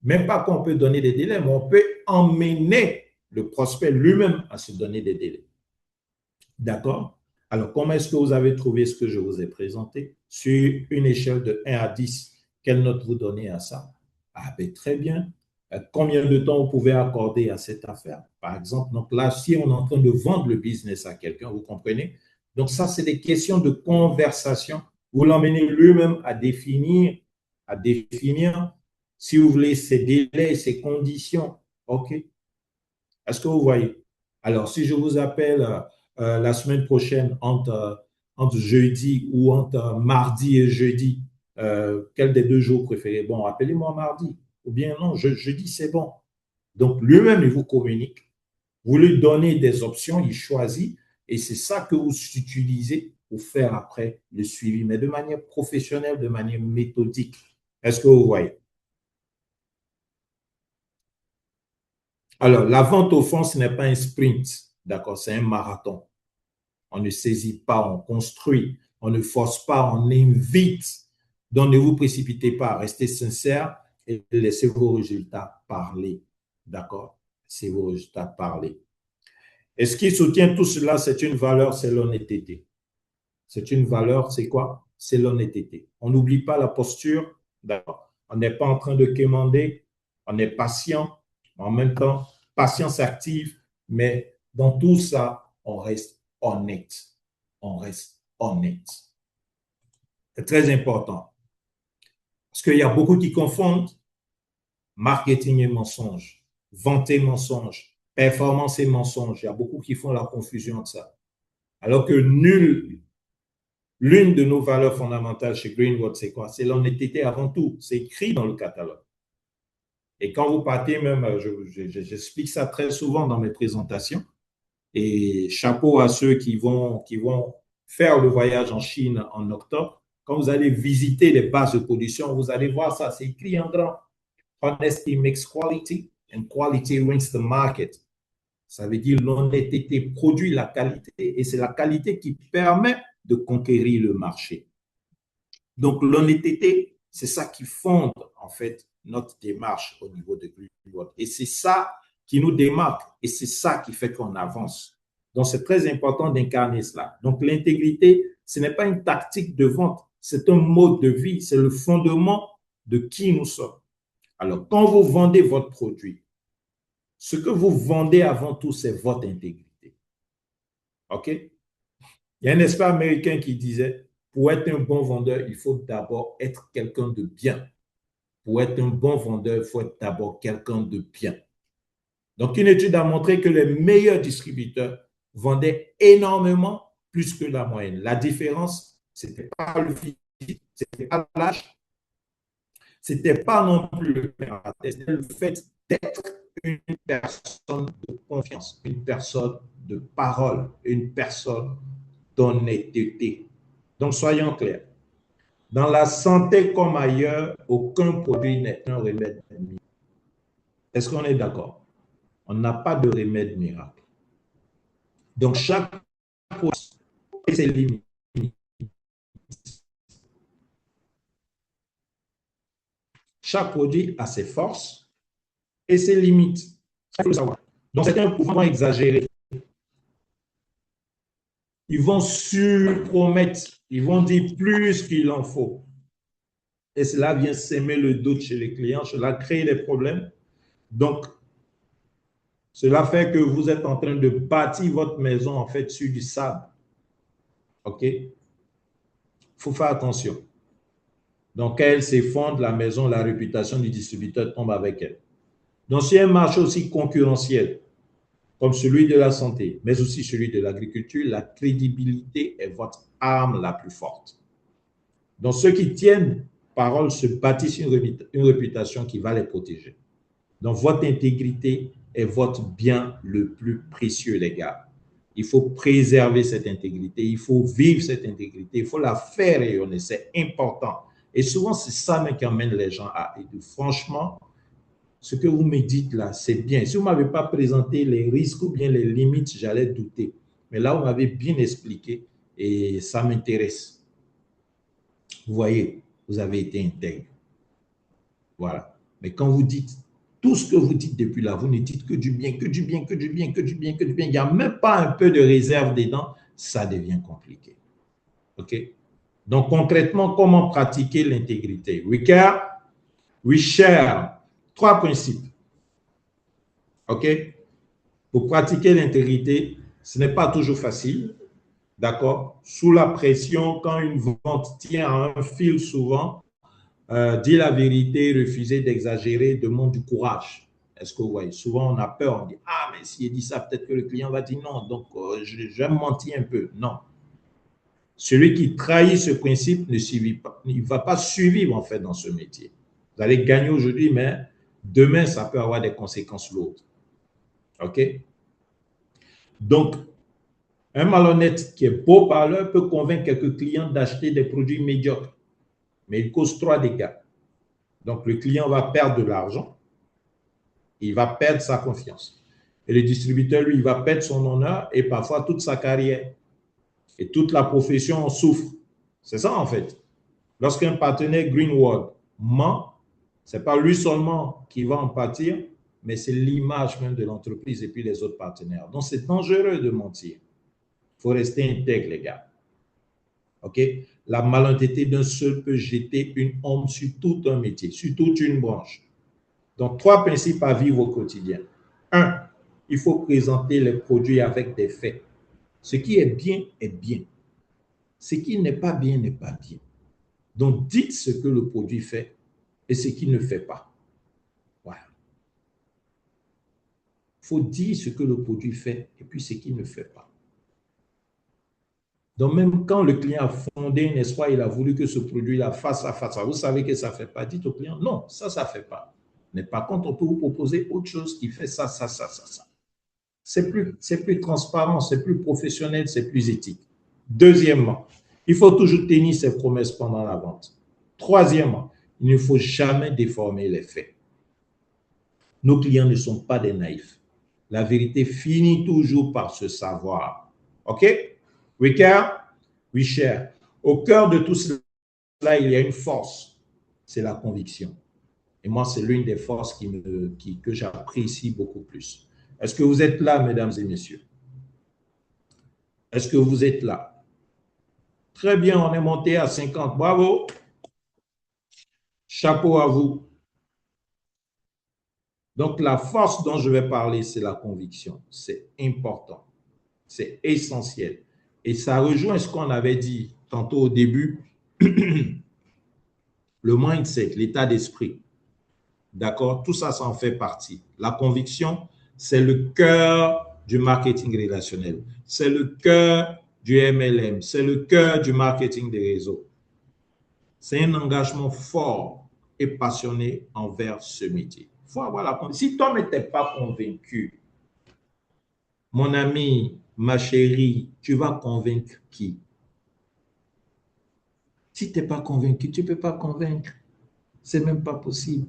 Même pas qu'on peut donner des délais, mais on peut emmener le prospect lui-même à se donner des délais. D'accord? Alors, comment est-ce que vous avez trouvé ce que je vous ai présenté? Sur une échelle de 1 à 10, quelle note vous donnez à ça? Ah, ben, très bien. Combien de temps vous pouvez accorder à cette affaire? Par exemple, donc là, si on est en train de vendre le business à quelqu'un, vous comprenez? Donc, ça, c'est des questions de conversation. Vous l'emmenez lui-même à définir, si vous voulez, ses délais, ses conditions. OK? Est-ce que vous voyez? Alors, si je vous appelle la semaine prochaine entre jeudi ou entre mardi et jeudi, quel des deux jours préférez? Bon, appelez-moi mardi. Ou bien non, jeudi, c'est bon. Donc, lui-même, il vous communique. Vous lui donnez des options, il choisit. Et c'est ça que vous utilisez pour faire après le suivi, mais de manière professionnelle, de manière méthodique. Est-ce que vous voyez? Alors, la vente au fond, ce n'est pas un sprint, d'accord, c'est un marathon. On ne saisit pas, on construit, on ne force pas, on invite. Donc, ne vous précipitez pas, restez sincère et laissez vos résultats parler. D'accord? Laissez vos résultats parler. Et ce qui soutient tout cela, c'est une valeur, c'est l'honnêteté. C'est une valeur, c'est quoi? C'est l'honnêteté. On n'oublie pas la posture. D'accord? On n'est pas en train de quémander, on est patient, en même temps, patience active, mais dans tout ça, on reste honnête. On reste honnête. C'est très important. Parce qu'il y a beaucoup qui confondent marketing et mensonge, vente et mensonge, performance et mensonge. Il y a beaucoup qui font la confusion de ça. Alors que l'une de nos valeurs fondamentales chez Greenwood, c'est quoi? C'est l'honnêteté avant tout. C'est écrit dans le catalogue. Et quand vous partez même, j'explique ça très souvent dans mes présentations. Et chapeau à ceux qui vont faire le voyage en Chine en octobre. Quand vous allez visiter les bases de production, vous allez voir ça, c'est écrit en grand. Honesty makes quality and quality wins the market. Ça veut dire l'honnêteté produit la qualité et c'est la qualité qui permet de conquérir le marché. Donc, l'honnêteté, c'est ça qui fonde, en fait, notre démarche au niveau de Greenwood. Et c'est ça qui nous démarque et c'est ça qui fait qu'on avance. Donc, c'est très important d'incarner cela. Donc, l'intégrité, ce n'est pas une tactique de vente, c'est un mode de vie, c'est le fondement de qui nous sommes. Alors, quand vous vendez votre produit, ce que vous vendez avant tout, c'est votre intégrité. OK? Il y a un expert américain qui disait, pour être un bon vendeur, il faut d'abord être quelqu'un de bien. Pour être un bon vendeur, il faut être d'abord quelqu'un de bien. Donc, une étude a montré que les meilleurs distributeurs vendaient énormément plus que la moyenne. La différence, ce n'était pas le physique, ce n'était pas l'âge, ce n'était pas non plus le caractère, c'était le fait d'être une personne de confiance, une personne de parole, une personne d'honnêteté. Donc, soyons clairs. Dans la santé comme ailleurs, aucun produit n'est un remède miracle. Est-ce qu'on est d'accord? On n'a pas de remède miracle. Donc, chaque produit a ses limites. Chaque produit a ses forces et ses limites. Il faut le savoir. Donc, certains vont exagérer. Ils vont surpromettre. Ils vont dire plus qu'il en faut. Et cela vient s'aimer le doute chez les clients. Cela crée des problèmes. Donc, cela fait que vous êtes en train de bâtir votre maison, en fait, sur du sable. OK? Il faut faire attention. Donc, quand elle s'effondre, la maison, la réputation du distributeur tombe avec elle. Donc, c'est un marché aussi concurrentiel, comme celui de la santé, mais aussi celui de l'agriculture. La crédibilité est votre arme la plus forte. Donc, ceux qui tiennent parole se bâtissent une réputation qui va les protéger. Donc, votre intégrité est votre bien le plus précieux, les gars. Il faut préserver cette intégrité, il faut vivre cette intégrité, il faut la faire rayonner, c'est important. Et souvent, c'est ça même qui amène les gens à aider. Franchement, ce que vous me dites là, c'est bien. Si vous ne m'avez pas présenté les risques ou bien les limites, j'allais douter. Mais là, vous m'avez bien expliqué et ça m'intéresse. Vous voyez, vous avez été intègre. Voilà. Mais quand vous dites tout ce que vous dites depuis là, vous ne dites que du bien, que du bien, que du bien, que du bien, que du bien. Il n'y a même pas un peu de réserve dedans, ça devient compliqué. OK? Donc, concrètement, comment pratiquer l'intégrité? We care, we share. 3 principes. OK? Pour pratiquer l'intégrité, ce n'est pas toujours facile. D'accord? Sous la pression, quand une vente tient à un fil souvent, dire la vérité, refuser d'exagérer demande du courage. Est-ce que vous voyez? Souvent, on a peur, on dit, ah, mais s'il dit ça, peut-être que le client va dire non, donc je vais mentir un peu. Non. Celui qui trahit ce principe ne suivit pas, il ne va pas survivre en fait dans ce métier. Vous allez gagner aujourd'hui, mais demain, ça peut avoir des conséquences lourdes. OK? Donc, un malhonnête qui est beau parleur peut convaincre quelques clients d'acheter des produits médiocres, mais il cause 3 dégâts. Donc, le client va perdre de l'argent, il va perdre sa confiance. Et le distributeur, lui, il va perdre son honneur et parfois toute sa carrière. Et toute la profession en souffre. C'est ça, en fait. Lorsqu'un partenaire Greenwood ment, ce n'est pas lui seulement qui va en pâtir, mais c'est l'image même de l'entreprise et puis les autres partenaires. Donc, c'est dangereux de mentir. Il faut rester intègre, les gars. OK? La malhonnêteté d'un seul peut jeter une ombre sur tout un métier, sur toute une branche. Donc, 3 principes à vivre au quotidien. 1, il faut présenter les produits avec des faits. Ce qui est bien est bien. Ce qui n'est pas bien n'est pas bien. Donc, dites ce que le produit fait et ce qu'il ne fait pas. Voilà. Il faut dire ce que le produit fait et puis ce qu'il ne fait pas. Donc, même quand le client a fondé, n'est-ce pas, il a voulu que ce produit-là fasse ça, fasse ça. Vous savez que ça ne fait pas. Dites au client, non, ça ne fait pas. Mais par contre, on peut vous proposer autre chose qui fait ça, ça, ça, ça, ça. C'est plus transparent, c'est plus professionnel, c'est plus éthique. Deuxièmement, il faut toujours tenir ses promesses pendant la vente. Troisièmement, il ne faut jamais déformer les faits. Nos clients ne sont pas des naïfs. La vérité finit toujours par se savoir. OK? We care, we share. Au cœur de tout cela, il y a une force. C'est la conviction. Et moi, c'est l'une des forces que j'apprécie beaucoup plus. Est-ce que vous êtes là, mesdames et messieurs? Est-ce que vous êtes là? Très bien, on est monté à 50. Bravo. Chapeau à vous. Donc, la force dont je vais parler, c'est la conviction. C'est important. C'est essentiel. Et ça rejoint ce qu'on avait dit tantôt au début, le mindset, l'état d'esprit. D'accord? Tout ça, ça en fait partie. La conviction, c'est le cœur du marketing relationnel. C'est le cœur du MLM. C'est le cœur du marketing des réseaux. C'est un engagement fort et passionné envers ce métier. Il faut avoir la conviction. Si toi, n'étais pas convaincu, mon ami, ma chérie, tu vas convaincre qui? Si tu n'es pas convaincu, tu ne peux pas convaincre. Ce n'est même pas possible.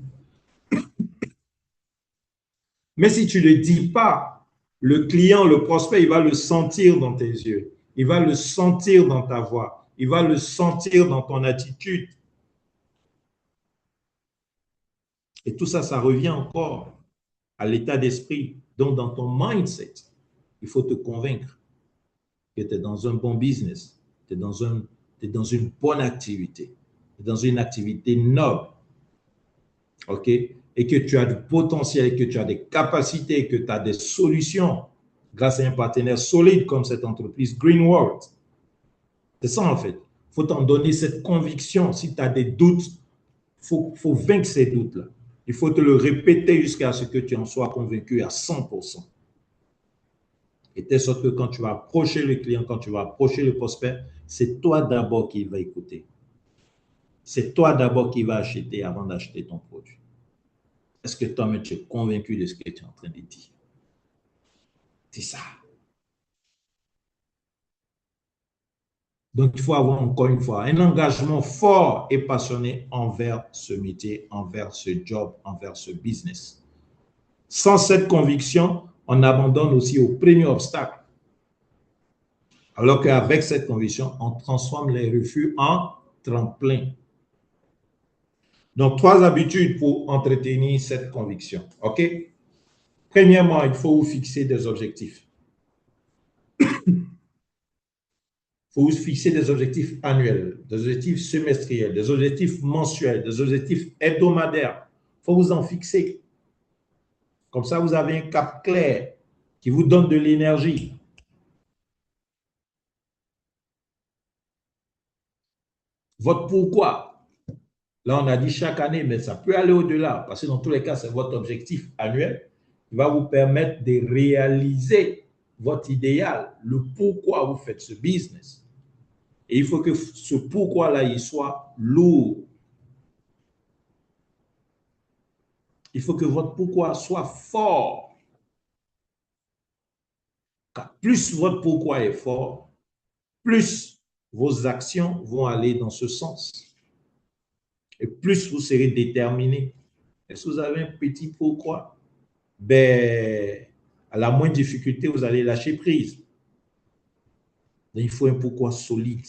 Mais si tu ne le dis pas, le client, le prospect, il va le sentir dans tes yeux. Il va le sentir dans ta voix. Il va le sentir dans ton attitude. Et tout ça, ça revient encore à l'état d'esprit. Donc, dans ton mindset, il faut te convaincre que tu es dans un bon business, tu es, dans une bonne activité, tu es dans une activité noble, OK? Et que tu as du potentiel, que tu as des capacités, que tu as des solutions grâce à un partenaire solide comme cette entreprise Green World. C'est ça en fait. Il faut t'en donner cette conviction. Si tu as des doutes, il faut vaincre ces doutes-là. Il faut te le répéter jusqu'à ce que tu en sois convaincu à 100%. Et telle sorte que quand tu vas approcher le client, quand tu vas approcher le prospect, c'est toi d'abord qui va écouter. C'est toi d'abord qui va acheter avant d'acheter ton produit. Est-ce que toi-même tu es convaincu de ce que tu es en train de dire? C'est ça. Donc, il faut avoir encore une fois un engagement fort et passionné envers ce métier, envers ce job, envers ce business. Sans cette conviction, on abandonne aussi au premier obstacle. Alors qu'avec cette conviction, on transforme les refus en tremplin. Donc, 3 habitudes pour entretenir cette conviction. OK? Premièrement, il faut vous fixer des objectifs. Il faut vous fixer des objectifs annuels, des objectifs semestriels, des objectifs mensuels, des objectifs hebdomadaires. Il faut vous en fixer. Comme ça, vous avez un cap clair qui vous donne de l'énergie. Votre pourquoi. Là, on a dit chaque année, mais ça peut aller au-delà, parce que dans tous les cas, c'est votre objectif annuel qui va vous permettre de réaliser votre idéal, le pourquoi vous faites ce business. Et il faut que ce pourquoi-là, il soit lourd. Il faut que votre pourquoi soit fort. Car plus votre pourquoi est fort, plus vos actions vont aller dans ce sens. Et plus vous serez déterminé. Et si vous avez un petit pourquoi, ben, à la moindre difficulté, vous allez lâcher prise. Donc, il faut un pourquoi solide.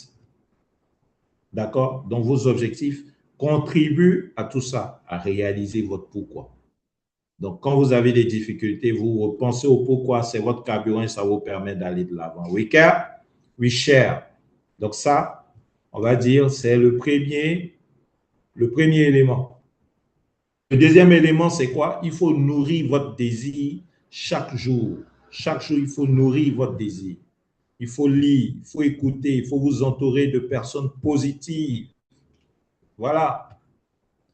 D'accord? Donc, vos objectifs contribuent à tout ça, à réaliser votre pourquoi. Donc, quand vous avez des difficultés, vous pensez au pourquoi, c'est votre carburant et ça vous permet d'aller de l'avant. We care, we share. Donc, ça, on va dire, c'est le premier élément. Le deuxième élément, c'est quoi? Il faut nourrir votre désir chaque jour. Chaque jour, il faut nourrir votre désir. Il faut lire, il faut écouter, il faut vous entourer de personnes positives. Voilà.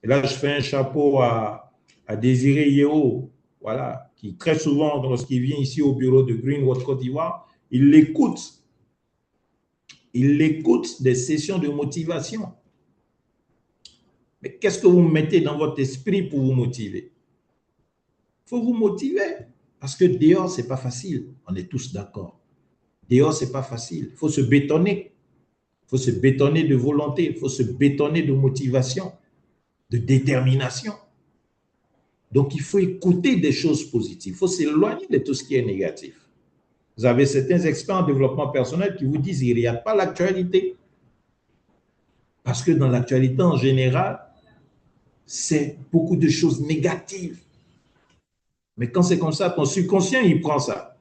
Et là, je fais un chapeau à Désiré Yeo, voilà, qui très souvent, lorsqu'il vient ici au bureau de Greenwood Côte d'Ivoire, il l'écoute. Il écoute des sessions de motivation. Mais qu'est-ce que vous mettez dans votre esprit pour vous motiver? Il faut vous motiver. Parce que dehors, ce n'est pas facile. On est tous d'accord. Dehors, ce n'est pas facile. Il faut se bétonner. Il faut se bétonner de volonté. Il faut se bétonner de motivation, de détermination. Donc, il faut écouter des choses positives. Il faut s'éloigner de tout ce qui est négatif. Vous avez certains experts en développement personnel qui vous disent qu'il n'y a pas l'actualité. Parce que dans l'actualité, en général, c'est beaucoup de choses négatives. Mais quand c'est comme ça, ton subconscient, il prend ça.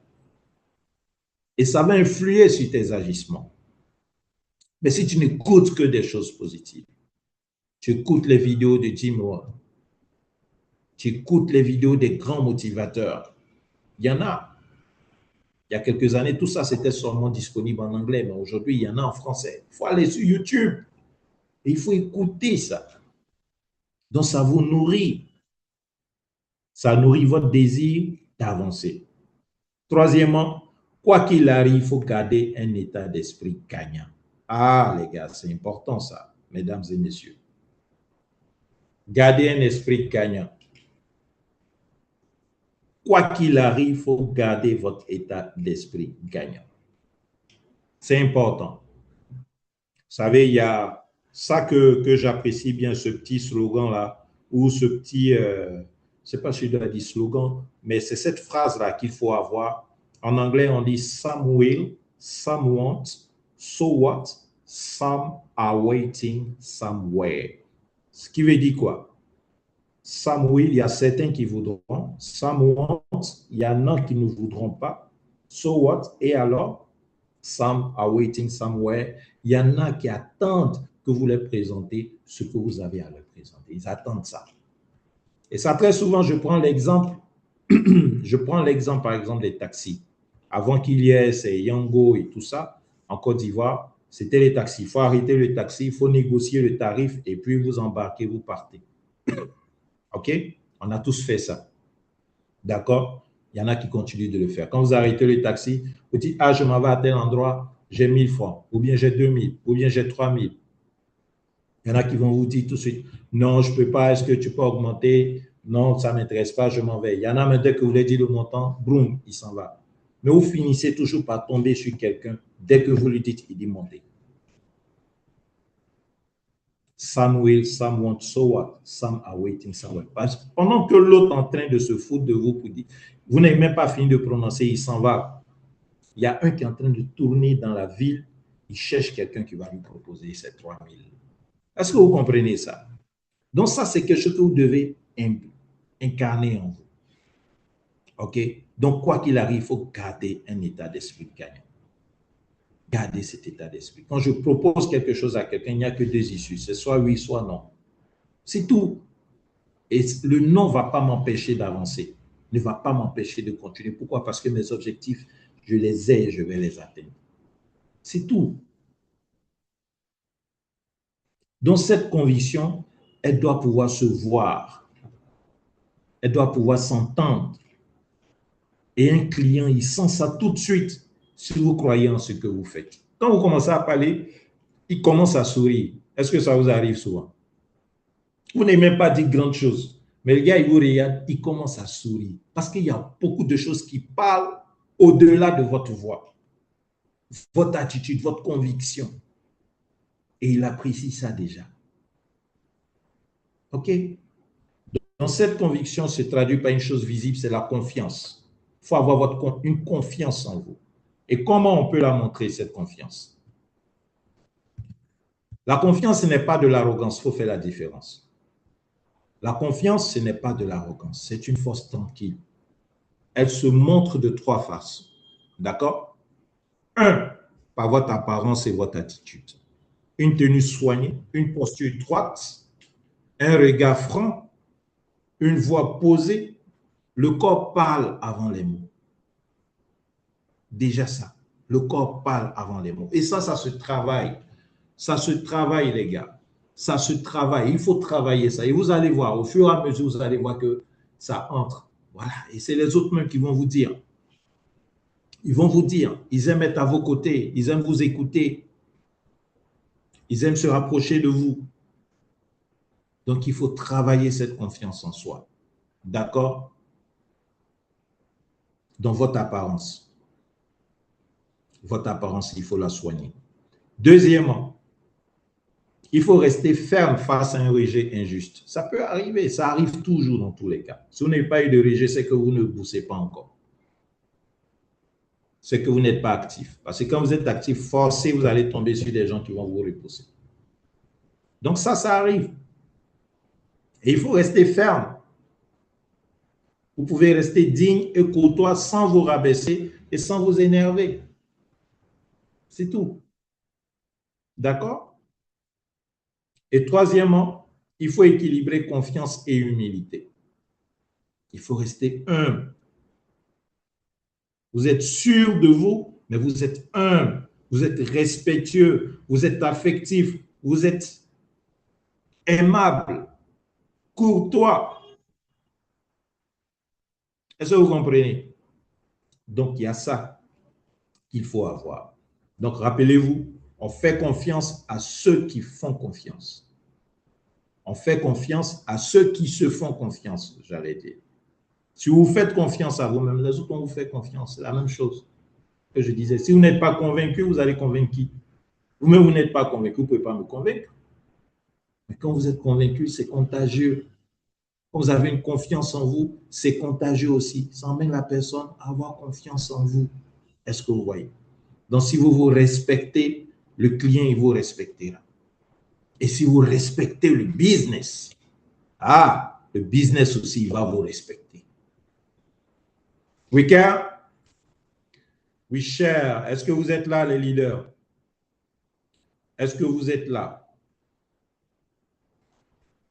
Et ça va influer sur tes agissements. Mais si tu n'écoutes que des choses positives, tu écoutes les vidéos de Jim Rohn, tu écoutes les vidéos des grands motivateurs, il y en a. Il y a quelques années, tout ça, c'était seulement disponible en anglais, mais aujourd'hui, il y en a en français. Il faut aller sur YouTube et il faut écouter ça. Donc, ça vous nourrit. Ça nourrit votre désir d'avancer. Troisièmement, quoi qu'il arrive, il faut garder un état d'esprit gagnant. Ah, les gars, c'est important ça, mesdames et messieurs. Gardez un esprit gagnant. Quoi qu'il arrive, il faut garder votre état d'esprit gagnant. C'est important. Vous savez, il y a ça que j'apprécie bien, ce petit slogan-là, ou ce petit, je ne sais pas si je dois dire slogan, mais c'est cette phrase-là qu'il faut avoir. En anglais, on dit some will, some won't, so what, Some are waiting somewhere. Ce qui veut dire quoi? Some will, il y a certains qui voudront. Some won't, il y en a qui ne voudront pas. So what? Et alors? Some are waiting somewhere. Il y en a qui attendent que vous leur présentez ce que vous avez à leur présenter. Ils attendent ça. Et ça, très souvent, je prends l'exemple, par exemple, des taxis. Avant qu'il y ait ces Yango et tout ça, en Côte d'Ivoire, c'était les taxis. Il faut arrêter le taxi, il faut négocier le tarif et puis vous embarquez, vous partez. OK? On a tous fait ça. D'accord? Il y en a qui continuent de le faire. Quand vous arrêtez le taxi, vous dites, ah, je m'en vais à tel endroit, j'ai 1000 francs, ou bien j'ai 2000, ou bien j'ai 3000. Il y en a qui vont vous dire tout de suite, non, je ne peux pas, est-ce que tu peux augmenter? Non, ça ne m'intéresse pas, je m'en vais. Il y en a, mais dès que vous lui dites le montant, boum, il s'en va. Mais vous finissez toujours par tomber sur quelqu'un dès que vous lui dites, il dit monter. Some will, some won't, so what? Some are waiting somewhere. Pendant que l'autre est en train de se foutre de vous pour dire, vous n'avez même pas fini de prononcer, il s'en va. Il y a un qui est en train de tourner dans la ville, il cherche quelqu'un qui va lui proposer ces 3000. Est-ce que vous comprenez ça? Donc ça, c'est quelque chose que vous devez incarner en vous. OK? Donc, quoi qu'il arrive, il faut garder un état d'esprit gagnant. Gardez cet état d'esprit. Quand je propose quelque chose à quelqu'un, il n'y a que deux issues. C'est soit oui, soit non. C'est tout. Et le non ne va pas m'empêcher d'avancer. Ne va pas m'empêcher de continuer. Pourquoi? Parce que mes objectifs, je les ai et je vais les atteindre. C'est tout. Donc, cette conviction, elle doit pouvoir se voir. Elle doit pouvoir s'entendre. Et un client, il sent ça tout de suite si vous croyez en ce que vous faites. Quand vous commencez à parler, il commence à sourire. Est-ce que ça vous arrive souvent? Vous n'avez même pas dit grande chose. Mais le gars, il vous regarde, il commence à sourire. Parce qu'il y a beaucoup de choses qui parlent au-delà de votre voix, votre attitude, votre conviction. Et il apprécie ça déjà. OK? Donc, cette conviction se traduit par une chose visible, c'est la confiance. Il faut avoir une confiance en vous. Et comment on peut la montrer, cette confiance? La confiance, ce n'est pas de l'arrogance, il faut faire la différence. La confiance, ce n'est pas de l'arrogance, c'est une force tranquille. Elle se montre de trois faces. D'accord? Un, par votre apparence et votre attitude. Une tenue soignée, une posture droite, un regard franc, une voix posée. Le corps parle avant les mots. Déjà ça. Le corps parle avant les mots. Et ça se travaille. Ça se travaille, les gars. Ça se travaille. Il faut travailler ça. Et vous allez voir, au fur et à mesure, vous allez voir que ça entre. Voilà. Et c'est les autres mêmes qui vont vous dire. Ils vont vous dire. Ils aiment être à vos côtés. Ils aiment vous écouter. Ils aiment se rapprocher de vous. Donc, il faut travailler cette confiance en soi. D'accord? Dans votre apparence. Votre apparence, il faut la soigner. Deuxièmement, il faut rester ferme face à un rejet injuste. Ça peut arriver, ça arrive toujours dans tous les cas. Si vous n'avez pas eu de rejet, c'est que vous ne poussez pas encore. C'est que vous n'êtes pas actif. Parce que quand vous êtes actif, forcé, vous allez tomber sur des gens qui vont vous repousser. Donc ça arrive. Et il faut rester ferme. Vous pouvez rester digne et courtois sans vous rabaisser et sans vous énerver. C'est tout. D'accord? Et troisièmement, il faut équilibrer confiance et humilité. Il faut rester humble. Vous êtes sûr de vous, mais vous êtes humble, vous êtes respectueux, vous êtes affectif, vous êtes aimable, courtois. Est-ce que vous comprenez? Donc, il y a ça qu'il faut avoir. Donc, rappelez-vous, on fait confiance à ceux qui font confiance. On fait confiance à ceux qui se font confiance, j'allais dire. Si vous faites confiance à vous-même, les autres, on vous fait confiance. C'est la même chose que je disais. Si vous n'êtes pas convaincu, vous allez convaincre qui? Vous-même, vous n'êtes pas convaincu, vous ne pouvez pas me convaincre. Mais quand vous êtes convaincu, c'est contagieux. Quand vous avez une confiance en vous, c'est contagieux aussi. Ça emmène la personne à avoir confiance en vous. Est-ce que vous voyez? Donc, si vous vous respectez, le client, il vous respectera. Et si vous respectez le business, le business aussi, il va vous respecter. Oui, Car? Oui, cher. Est-ce que vous êtes là, les leaders? Est-ce que vous êtes là?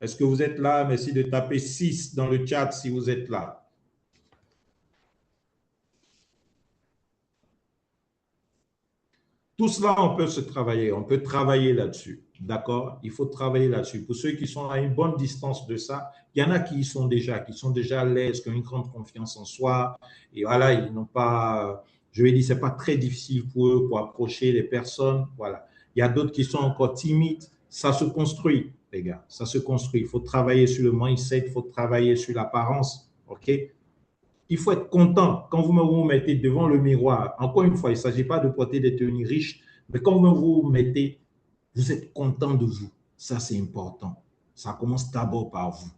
Est-ce que vous êtes là? Merci de taper 6 dans le chat si vous êtes là. Tout cela, on peut se travailler. On peut travailler là-dessus. D'accord? Il faut travailler là-dessus. Pour ceux qui sont à une bonne distance de ça, il y en a qui sont déjà à l'aise, qui ont une grande confiance en soi. Et voilà, ils n'ont pas, je vais dire, c'est pas très difficile pour eux pour approcher les personnes. Voilà. Il y a d'autres qui sont encore timides. Ça se construit, les gars. Ça se construit. Il faut travailler sur le mindset, il faut travailler sur l'apparence. OK? Il faut être content quand vous mettez devant le miroir. Encore une fois, il ne s'agit pas de porter des tenues riches, mais quand vous vous mettez, vous êtes content de vous. Ça, c'est important. Ça commence d'abord par vous.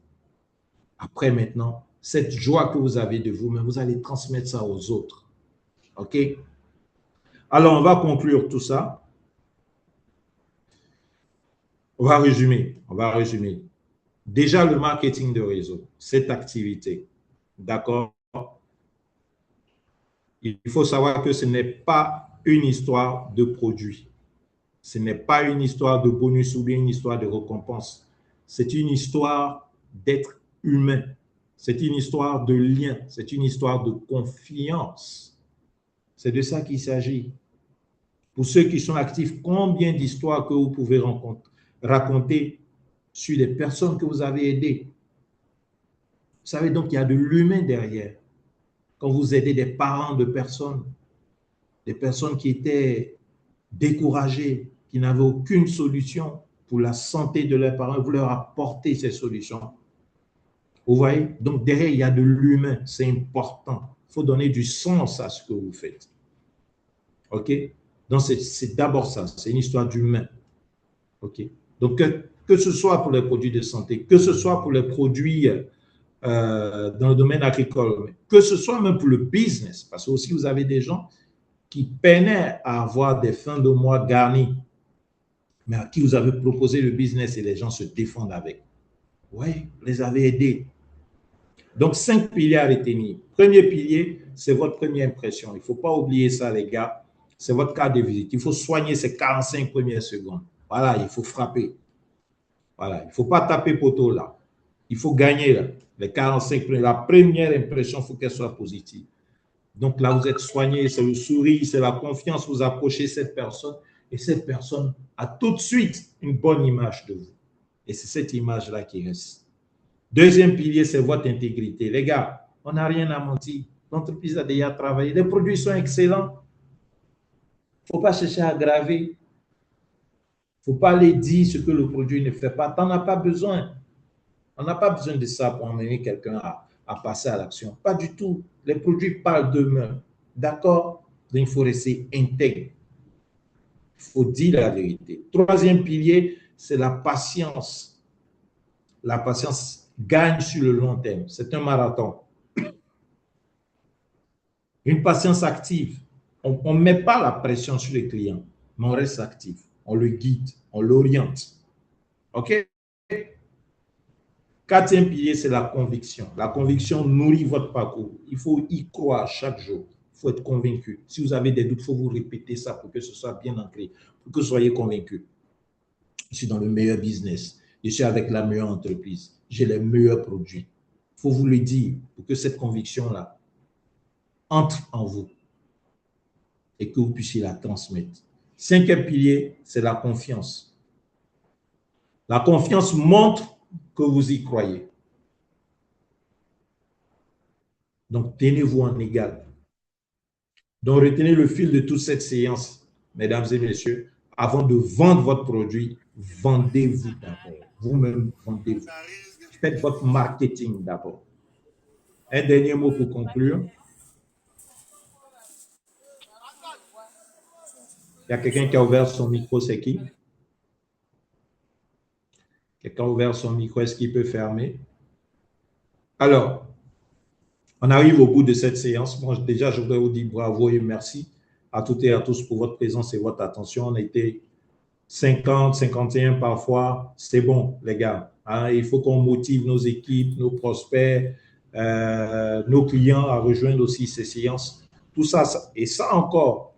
Après, maintenant, cette joie que vous avez de vous, mais vous allez transmettre ça aux autres. OK? Alors, on va conclure tout ça. On va résumer. Déjà, le marketing de réseau, cette activité. D'accord? Il faut savoir que ce n'est pas une histoire de produit. Ce n'est pas une histoire de bonus ou bien une histoire de récompense. C'est une histoire d'être humain. C'est une histoire de lien. C'est une histoire de confiance. C'est de ça qu'il s'agit. Pour ceux qui sont actifs, combien d'histoires que vous pouvez raconter sur les personnes que vous avez aidées? Vous savez donc qu'il y a de l'humain derrière. Quand vous aidez des parents de personnes, des personnes qui étaient découragés, qui n'avaient aucune solution pour la santé de leurs parents, vous leur apportez ces solutions. Vous voyez? Donc, derrière, il y a de l'humain. C'est important. Il faut donner du sens à ce que vous faites. OK? Donc, c'est d'abord ça. C'est une histoire d'humain. OK? Donc, que ce soit pour les produits de santé, que ce soit pour les produits dans le domaine agricole, que ce soit même pour le business, parce que aussi vous avez des gens qui peinaient à avoir des fins de mois garnies, mais à qui vous avez proposé le business et les gens se défendent avec. Oui, vous les avez aidés. Donc, 5 piliers à retenir. Premier pilier, c'est votre première impression. Il ne faut pas oublier ça, les gars. C'est votre carte de visite. Il faut soigner ces 45 premières secondes. Voilà, il faut frapper. Voilà, il ne faut pas taper poteau là. Il faut gagner là, les 45 premières. La première impression, il faut qu'elle soit positive. Donc là, vous êtes soigné, c'est le sourire, c'est la confiance. Vous approchez cette personne et cette personne a tout de suite une bonne image de vous. Et c'est cette image-là qui reste. Deuxième pilier, c'est votre intégrité. Les gars, on n'a rien à mentir. L'entreprise a déjà travaillé. Les produits sont excellents. Il ne faut pas chercher à aggraver. Il ne faut pas aller dire ce que le produit ne fait pas. Tu n'en as pas besoin. On n'a pas besoin de ça pour emmener quelqu'un à passer à l'action. Pas du tout. Les produits parlent d'eux-mêmes. D'accord? Donc, il faut rester intègre. Il faut dire la vérité. Troisième pilier, c'est la patience. La patience gagne sur le long terme. C'est un marathon. Une patience active. On ne met pas la pression sur les clients, mais on reste actif. On le guide, on l'oriente. OK? Quatrième pilier, c'est la conviction. La conviction nourrit votre parcours. Il faut y croire chaque jour. Il faut être convaincu. Si vous avez des doutes, il faut vous répéter ça pour que ce soit bien ancré, pour que vous soyez convaincu. Je suis dans le meilleur business. Je suis avec la meilleure entreprise. J'ai les meilleurs produits. Il faut vous le dire pour que cette conviction-là entre en vous et que vous puissiez la transmettre. Cinquième pilier, c'est la confiance. La confiance montre que vous y croyez. Donc, tenez-vous en égal. Donc, retenez le fil de toute cette séance, mesdames et messieurs. Avant de vendre votre produit, vendez-vous d'abord. Vous-même, vendez-vous. Faites votre marketing d'abord. Un dernier mot pour conclure. Il y a quelqu'un qui a ouvert son micro, c'est qui? Quelqu'un a ouvert son micro, est-ce qu'il peut fermer? Alors, on arrive au bout de cette séance. Moi, déjà, je voudrais vous dire bravo et merci à toutes et à tous pour votre présence et votre attention. On a été 50, 51 parfois, c'est bon, les gars. Hein, il faut qu'on motive nos équipes, nos prospects, nos clients à rejoindre aussi ces séances. Tout ça, et ça encore,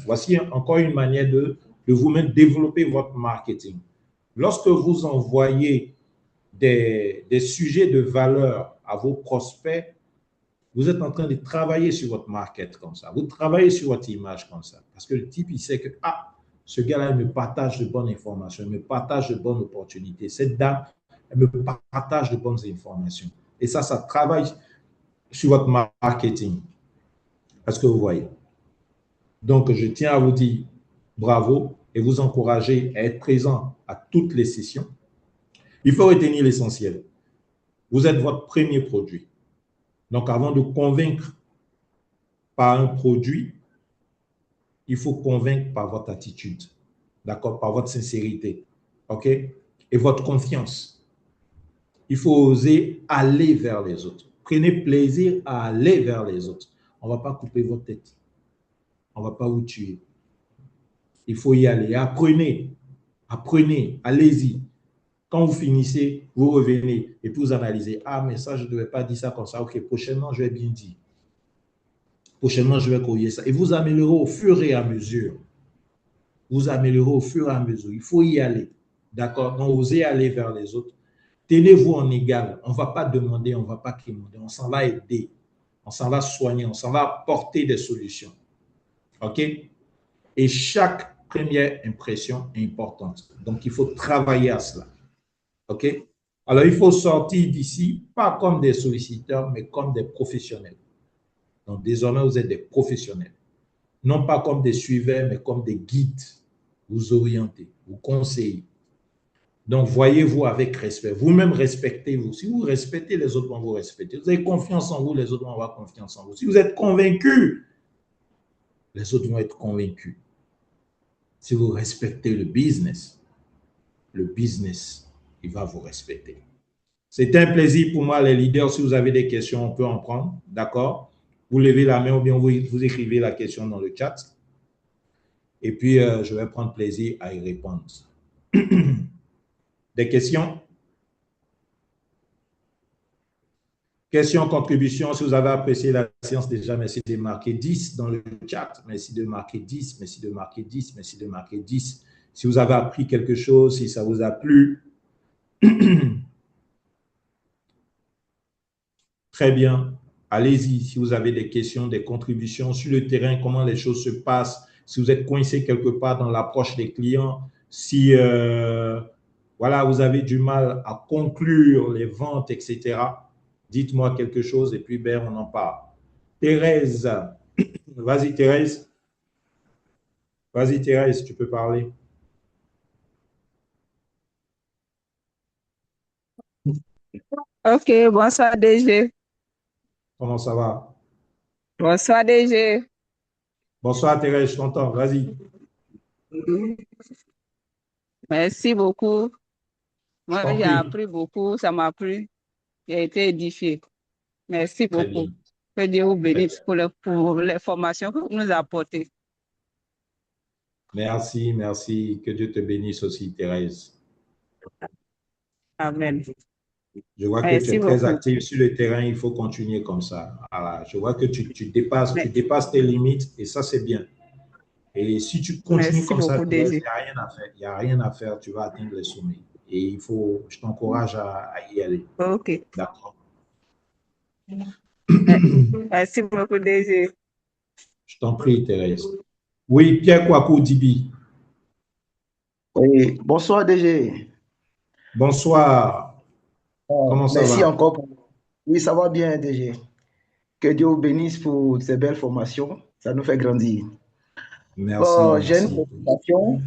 voici encore une manière de vous-même développer votre marketing. Lorsque vous envoyez des sujets de valeur à vos prospects, vous êtes en train de travailler sur votre market comme ça. Vous travaillez sur votre image comme ça. Parce que le type, il sait que, ah, ce gars-là, il me partage de bonnes informations, il me partage de bonnes opportunités. Cette dame, elle me partage de bonnes informations. Et ça travaille sur votre marketing. Est-ce que vous voyez? Donc, je tiens à vous dire bravo et vous encourager à être présent à toutes les sessions. Il faut retenir l'essentiel. Vous êtes votre premier produit. Donc, avant de convaincre par un produit, il faut convaincre par votre attitude, d'accord, par votre sincérité, ok, et votre confiance. Il faut oser aller vers les autres. Prenez plaisir à aller vers les autres. On ne va pas couper votre tête. On ne va pas vous tuer. Il faut y aller. Apprenez. Apprenez. Allez-y. Quand vous finissez, vous revenez et puis vous analysez. Ah, mais ça, je ne devais pas dire ça comme ça. Ok, prochainement, je vais bien dire. Prochainement, je vais corriger ça. Et vous améliorez au fur et à mesure. Vous améliorez au fur et à mesure. Il faut y aller. D'accord? Donc, osez aller vers les autres. Tenez-vous en égal. On ne va pas demander, on ne va pas quémander. On s'en va aider. On s'en va soigner. On s'en va apporter des solutions. OK? Et chaque première impression est importante. Donc, il faut travailler à cela. OK? Alors, il faut sortir d'ici, pas comme des solliciteurs, mais comme des professionnels. Donc, désormais, vous êtes des professionnels. Non pas comme des suiveurs, mais comme des guides. Vous orientez, vous conseillez. Donc, voyez-vous avec respect. Vous-même, respectez-vous. Si vous respectez, les autres vont vous respecter. Vous avez confiance en vous, les autres vont avoir confiance en vous. Si vous êtes convaincu, les autres vont être convaincus. Si vous respectez le business, il va vous respecter. C'est un plaisir pour moi, les leaders. Si vous avez des questions, on peut en prendre. D'accord? Vous levez la main ou bien vous écrivez la question dans le chat. Et puis, je vais prendre plaisir à y répondre. Des questions? Questions, contributions, si vous avez apprécié la séance déjà, merci de marquer 10 dans le chat. Merci de marquer 10, merci de marquer 10, merci de marquer 10. Si vous avez appris quelque chose, si ça vous a plu, très bien. Allez-y, si vous avez des questions, des contributions sur le terrain, comment les choses se passent, si vous êtes coincé quelque part dans l'approche des clients, si voilà, vous avez du mal à conclure les ventes, etc., dites-moi quelque chose et puis ben, on en parle. Thérèse, vas-y Thérèse. Vas-y Thérèse, tu peux parler. Ok, bonsoir DG. Comment ça va? Bonsoir DG. Bonsoir Thérèse, je t'entends. Vas-y. Merci beaucoup. Je Moi, t'en j'ai prie. appris beaucoup, ça m'a plu. J'ai été édifié. Merci Très bien. beaucoup. Que Dieu vous Très bénisse bien. pour les formations que vous nous apportez. Merci, merci. Que Dieu te bénisse aussi, Thérèse. Amen. Je vois que tu Merci es très beaucoup. active sur le terrain, il faut continuer comme ça. Voilà. Je vois que tu Mais- dépasses tes limites et ça, c'est bien. Et si tu continues Merci comme ça, beaucoup Thérèse, il DG. n'y a rien à faire. Il n'y a rien à faire, tu vas atteindre les sommets. Et je t'encourage à y aller. Ok. D'accord. Mais- Merci beaucoup DG. Je t'en prie, Thérèse. Oui, Pierre Kwaku Dibi. Oui, bonsoir DG. Bonsoir. Comment ça Merci va? encore. Oui, ça va bien DG. Que Dieu vous bénisse pour ces belles formations. Ça nous fait grandir. Merci, J'ai une merci. préoccupation.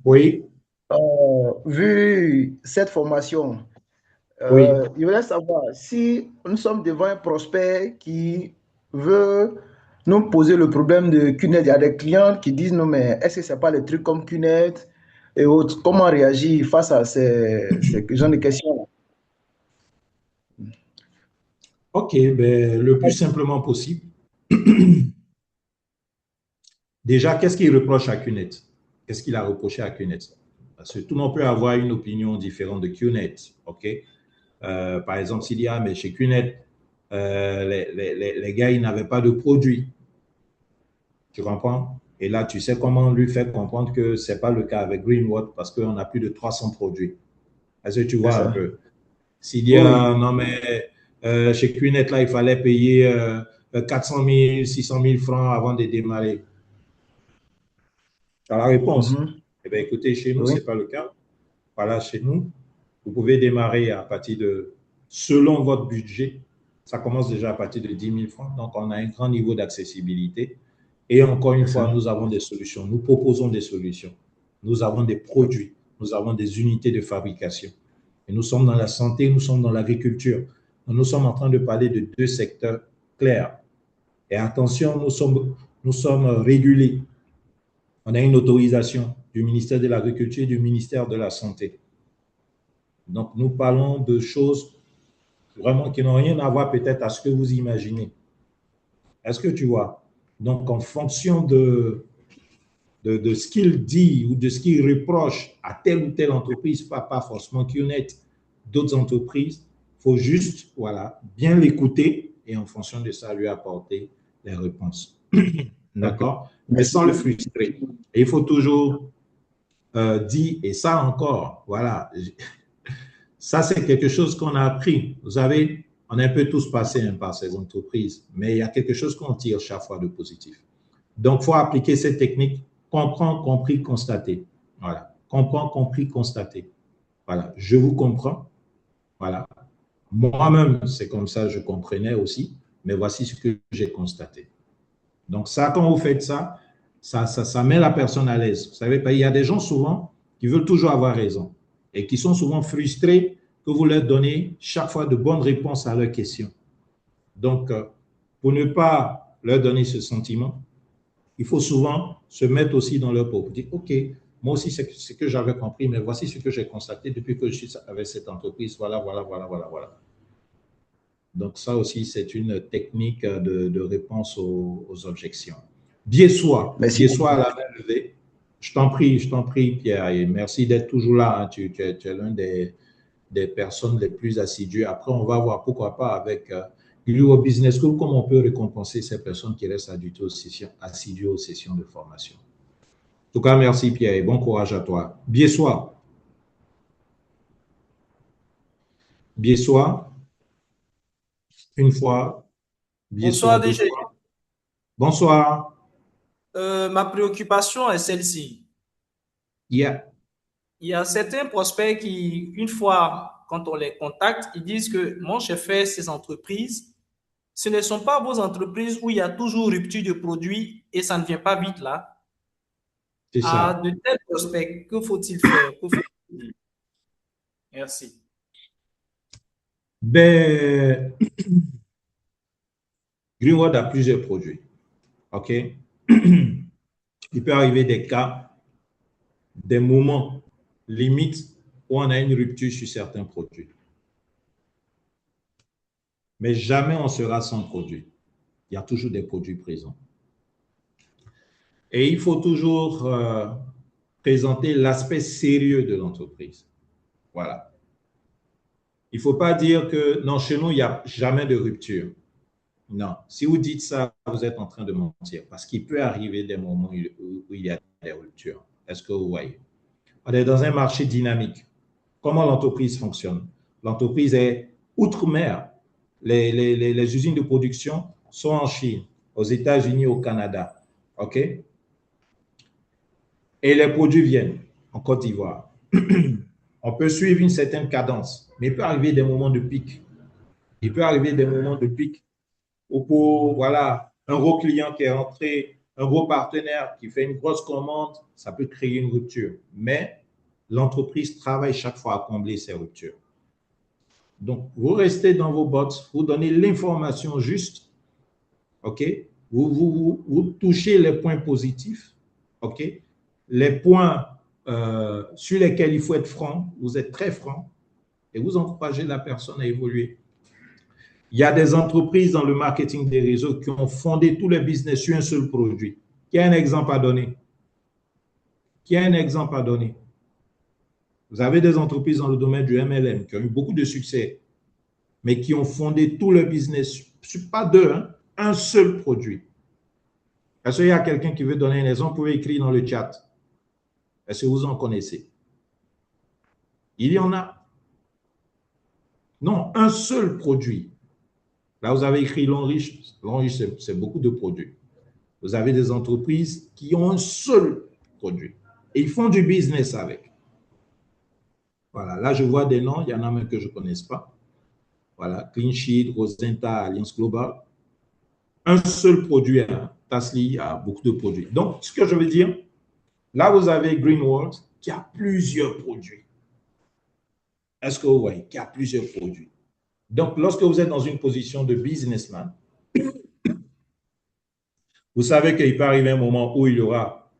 Oui, Vu cette formation, oui. je voulais savoir si nous sommes devant un prospect qui veut nous poser le problème de QNET. Il y a des clients qui disent non, mais est-ce que ce n'est pas les trucs comme QNET et autres? Comment réagir face à ces genres de questions? OK, ben, le plus simplement possible. Déjà, qu'est-ce qu'il reproche à CUNET? Qu'est-ce qu'il a reproché à QNet? Parce que tout le monde peut avoir une opinion différente de QNet, OK? Par exemple, s'il y a, mais chez QNet, les gars, ils n'avaient pas de produit. Tu comprends? Et là, tu sais comment lui faire comprendre que ce n'est pas le cas avec Greenwood parce qu'on a plus de 300 produits. Est-ce que tu vois un peu? S'il y a, non mais chez QNet, là, il fallait payer 400 000, 600 000 francs avant de démarrer. Tu as la réponse. Eh bien, écoutez, chez nous, ce n'est pas le cas. Voilà, chez nous, vous pouvez démarrer à partir de, selon votre budget, ça commence déjà à partir de 10 000 francs. Donc, on a un grand niveau d'accessibilité. Et encore une fois, nous avons des solutions. Nous proposons des solutions. Nous avons des produits. Nous avons des unités de fabrication. Et nous sommes dans la santé, nous sommes dans l'agriculture. Nous sommes en train de parler de deux secteurs clairs. Et attention, nous sommes régulés. On a une autorisation du ministère de l'Agriculture et du ministère de la Santé. Donc, nous parlons de choses vraiment qui n'ont rien à voir peut-être à ce que vous imaginez. Est-ce que tu vois? Donc, en fonction de ce qu'il dit ou de ce qu'il reproche à telle ou telle entreprise, pas forcément QNet, d'autres entreprises, il faut juste voilà, bien l'écouter et en fonction de ça, lui apporter les réponses. D'accord? Mais sans le frustrer. Et il faut toujours dire, et ça encore, voilà, ça c'est quelque chose qu'on a appris. Vous savez, on est un peu tous passés par ces entreprises, mais il y a quelque chose qu'on tire chaque fois de positif. Donc, il faut appliquer cette technique, comprendre, compris, constater. Voilà. Comprendre, compris, constater. Voilà. Je vous comprends. Voilà. Moi-même, c'est comme ça, je comprenais aussi, mais voici ce que j'ai constaté. Donc, ça, quand vous faites ça, ça met la personne à l'aise. Vous savez, il y a des gens souvent qui veulent toujours avoir raison et qui sont souvent frustrés que vous leur donnez chaque fois de bonnes réponses à leurs questions. Donc, pour ne pas leur donner ce sentiment, il faut souvent se mettre aussi dans leur peau. Dire, OK, moi aussi, c'est ce que j'avais compris, mais voici ce que j'ai constaté depuis que je suis avec cette entreprise. Voilà. Donc, ça aussi, c'est une technique de réponse aux objections. Biais-soi à la main levée. Je t'en prie, Pierre, et merci d'être toujours là. Hein. Tu es l'un des personnes les plus assidues. Après, on va voir pourquoi pas avec Greenwood Business School, comment on peut récompenser ces personnes qui restent assidues aux sessions de formation. En tout cas, merci Pierre et bon courage à toi. Biais-soi. Une fois. Bonsoir, DG. Bonsoir. Ma préoccupation est celle-ci. Yeah. Il y a certains prospects qui, une fois, quand on les contacte, ils disent que moi, j'ai fait ces entreprises. Ce ne sont pas vos entreprises où il y a toujours rupture de produits et ça ne vient pas vite là. C'est ça. De tels prospects, que faut-il faire? Merci. Ben, Greenwood a plusieurs produits. OK? Il peut arriver des cas, des moments limites où on a une rupture sur certains produits. Mais jamais on sera sans produit. Il y a toujours des produits présents. Et il faut toujours présenter l'aspect sérieux de l'entreprise. Voilà. Il ne faut pas dire que non, chez nous, il n'y a jamais de rupture. Non. Si vous dites ça, vous êtes en train de mentir parce qu'il peut arriver des moments où il y a des ruptures. Est-ce que vous voyez? On est dans un marché dynamique. Comment l'entreprise fonctionne? L'entreprise est outre-mer. Les usines de production sont en Chine, aux États-Unis, au Canada. OK? Et les produits viennent en Côte d'Ivoire. On peut suivre une certaine cadence, mais il peut arriver des moments de pic. Il peut arriver des moments de pic où pour, voilà, un gros client qui est rentré, un gros partenaire qui fait une grosse commande, ça peut créer une rupture. Mais l'entreprise travaille chaque fois à combler ces ruptures. Donc, vous restez dans vos bottes, vous donnez l'information juste, OK? Vous touchez les points positifs, OK? Les points sur lesquels il faut être franc, vous êtes très franc et vous encouragez la personne à évoluer. Il y a des entreprises dans le marketing des réseaux qui ont fondé tout le business sur un seul produit. Il y a un exemple à donner. Qui a un exemple à donner? Vous avez des entreprises dans le domaine du MLM qui ont eu beaucoup de succès, mais qui ont fondé tout le business, pas deux, hein, un seul produit. Est-ce qu'il y a quelqu'un qui veut donner un exemple? Vous pouvez écrire dans le chat. Est-ce que vous en connaissez? Il y en a. Non, un seul produit. Là, vous avez écrit Longrich. Longrich, c'est beaucoup de produits. Vous avez des entreprises qui ont un seul produit. Et ils font du business avec. Voilà, là, je vois des noms. Il y en a même que je ne connaisse pas. Voilà, Clean Sheet, Rosenta, Alliance Global. Un seul produit. Hein. Tasly a beaucoup de produits. Donc, ce que je veux dire, là, vous avez Greenworld qui a plusieurs produits. Est-ce que vous voyez qu'il y a plusieurs produits? Donc, lorsque vous êtes dans une position de businessman, vous savez qu'il peut arriver un moment où il y aura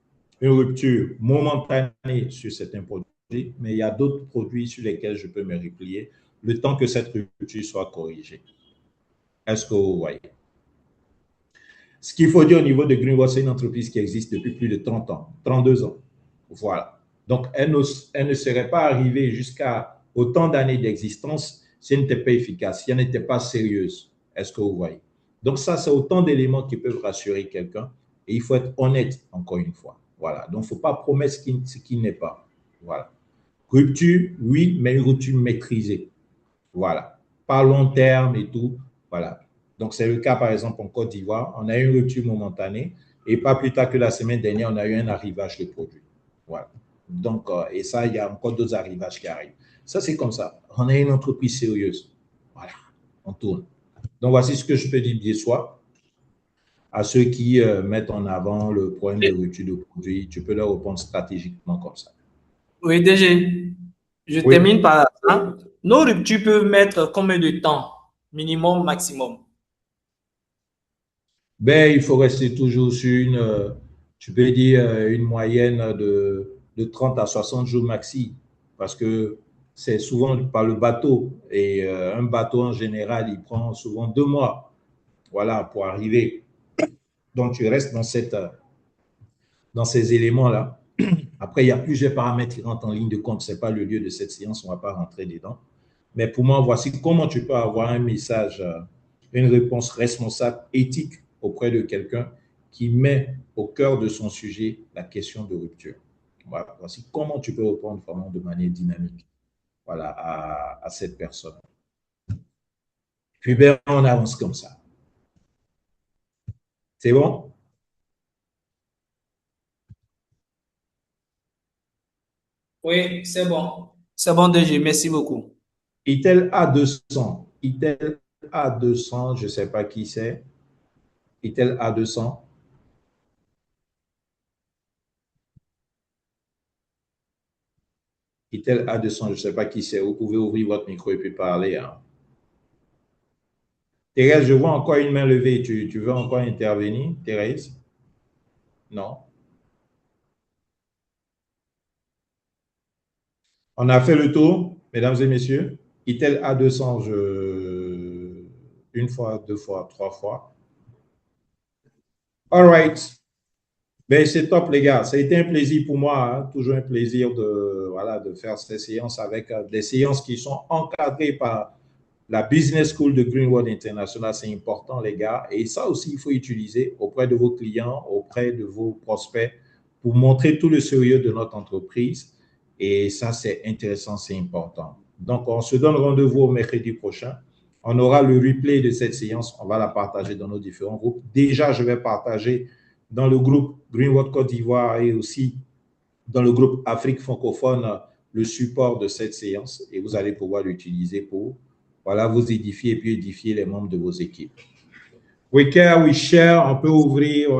une rupture momentanée sur certains produits, mais il y a d'autres produits sur lesquels je peux me replier le temps que cette rupture soit corrigée. Est-ce que vous voyez? Ce qu'il faut dire au niveau de Greenworld, c'est une entreprise qui existe depuis plus de 30 ans, 32 ans. Voilà. Donc, elle ne serait pas arrivée jusqu'à autant d'années d'existence si elle n'était pas efficace, si elle n'était pas sérieuse. Est-ce que vous voyez? Donc, ça, c'est autant d'éléments qui peuvent rassurer quelqu'un. Et il faut être honnête, encore une fois. Voilà. Donc, il ne faut pas promettre ce qui n'est pas. Voilà. Rupture, oui, mais une rupture maîtrisée. Voilà. Pas long terme et tout. Voilà. Donc, c'est le cas, par exemple, en Côte d'Ivoire. On a eu une rupture momentanée et pas plus tard que la semaine dernière, on a eu un arrivage de produits. Voilà. Donc, et ça, il y a encore d'autres arrivages qui arrivent. Ça, c'est comme ça. On est une entreprise sérieuse. Voilà. On tourne. Donc, voici ce que je peux dire de soi. À ceux qui mettent en avant le problème de rupture de produits, tu peux leur répondre stratégiquement comme ça. Oui, DG, je Oui. termine par ça. Nos ruptures peuvent mettre combien de temps? Minimum, maximum? Ben, il faut rester toujours sur tu peux dire, une moyenne de 30 à 60 jours maxi, parce que c'est souvent par le bateau. Et un bateau, en général, il prend souvent 2 mois, voilà, pour arriver. Donc, tu restes dans ces éléments-là. Après, il y a plusieurs paramètres qui rentrent en ligne de compte. Ce n'est pas le lieu de cette séance, on ne va pas rentrer dedans. Mais pour moi, voici comment tu peux avoir un message, une réponse responsable, éthique auprès de quelqu'un qui met au cœur de son sujet la question de rupture. Voilà, voici comment tu peux répondre vraiment de manière dynamique, voilà, à cette personne. Puis ben, on avance comme ça. C'est bon? Oui, c'est bon. C'est bon, DG. Merci beaucoup. Itel A200. Itel A200, je ne sais pas qui c'est. Itel A200. Itel A200, je ne sais pas qui c'est. Vous pouvez ouvrir votre micro et puis parler. Hein. Thérèse, je vois encore une main levée. Tu veux encore intervenir, Thérèse? Non. On a fait le tour, mesdames et messieurs. Itel A200, une fois, 2 fois, 3 fois. All right. Ben, c'est top, les gars. Ça a été un plaisir pour moi. Hein. Toujours un plaisir de faire ces séances avec des séances qui sont encadrées par la Business School de Greenworld International. C'est important, les gars. Et ça aussi, il faut utiliser auprès de vos clients, auprès de vos prospects pour montrer tout le sérieux de notre entreprise. Et ça, c'est intéressant, c'est important. Donc, on se donne rendez-vous au mercredi prochain. On aura le replay de cette séance. On va la partager dans nos différents groupes. Déjà, je vais partager dans le groupe Greenworld Côte d'Ivoire et aussi dans le groupe Afrique francophone le support de cette séance et vous allez pouvoir l'utiliser pour vous édifier et puis édifier les membres de vos équipes. We care, we share. On peut ouvrir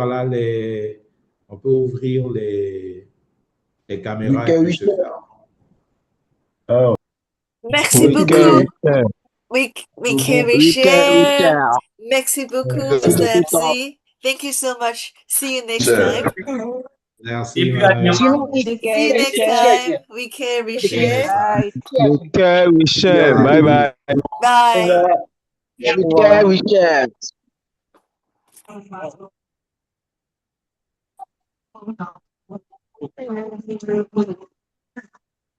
les caméras et puis se faire. Oh. Merci We beaucoup. care, we care. We care, we share. Merci beaucoup, Mr. MC. Thank you so much. See you next time. Merci, Et puis, madame. See you next time. We care, we share. We care, we share. Bye bye. Bye. We care, we share.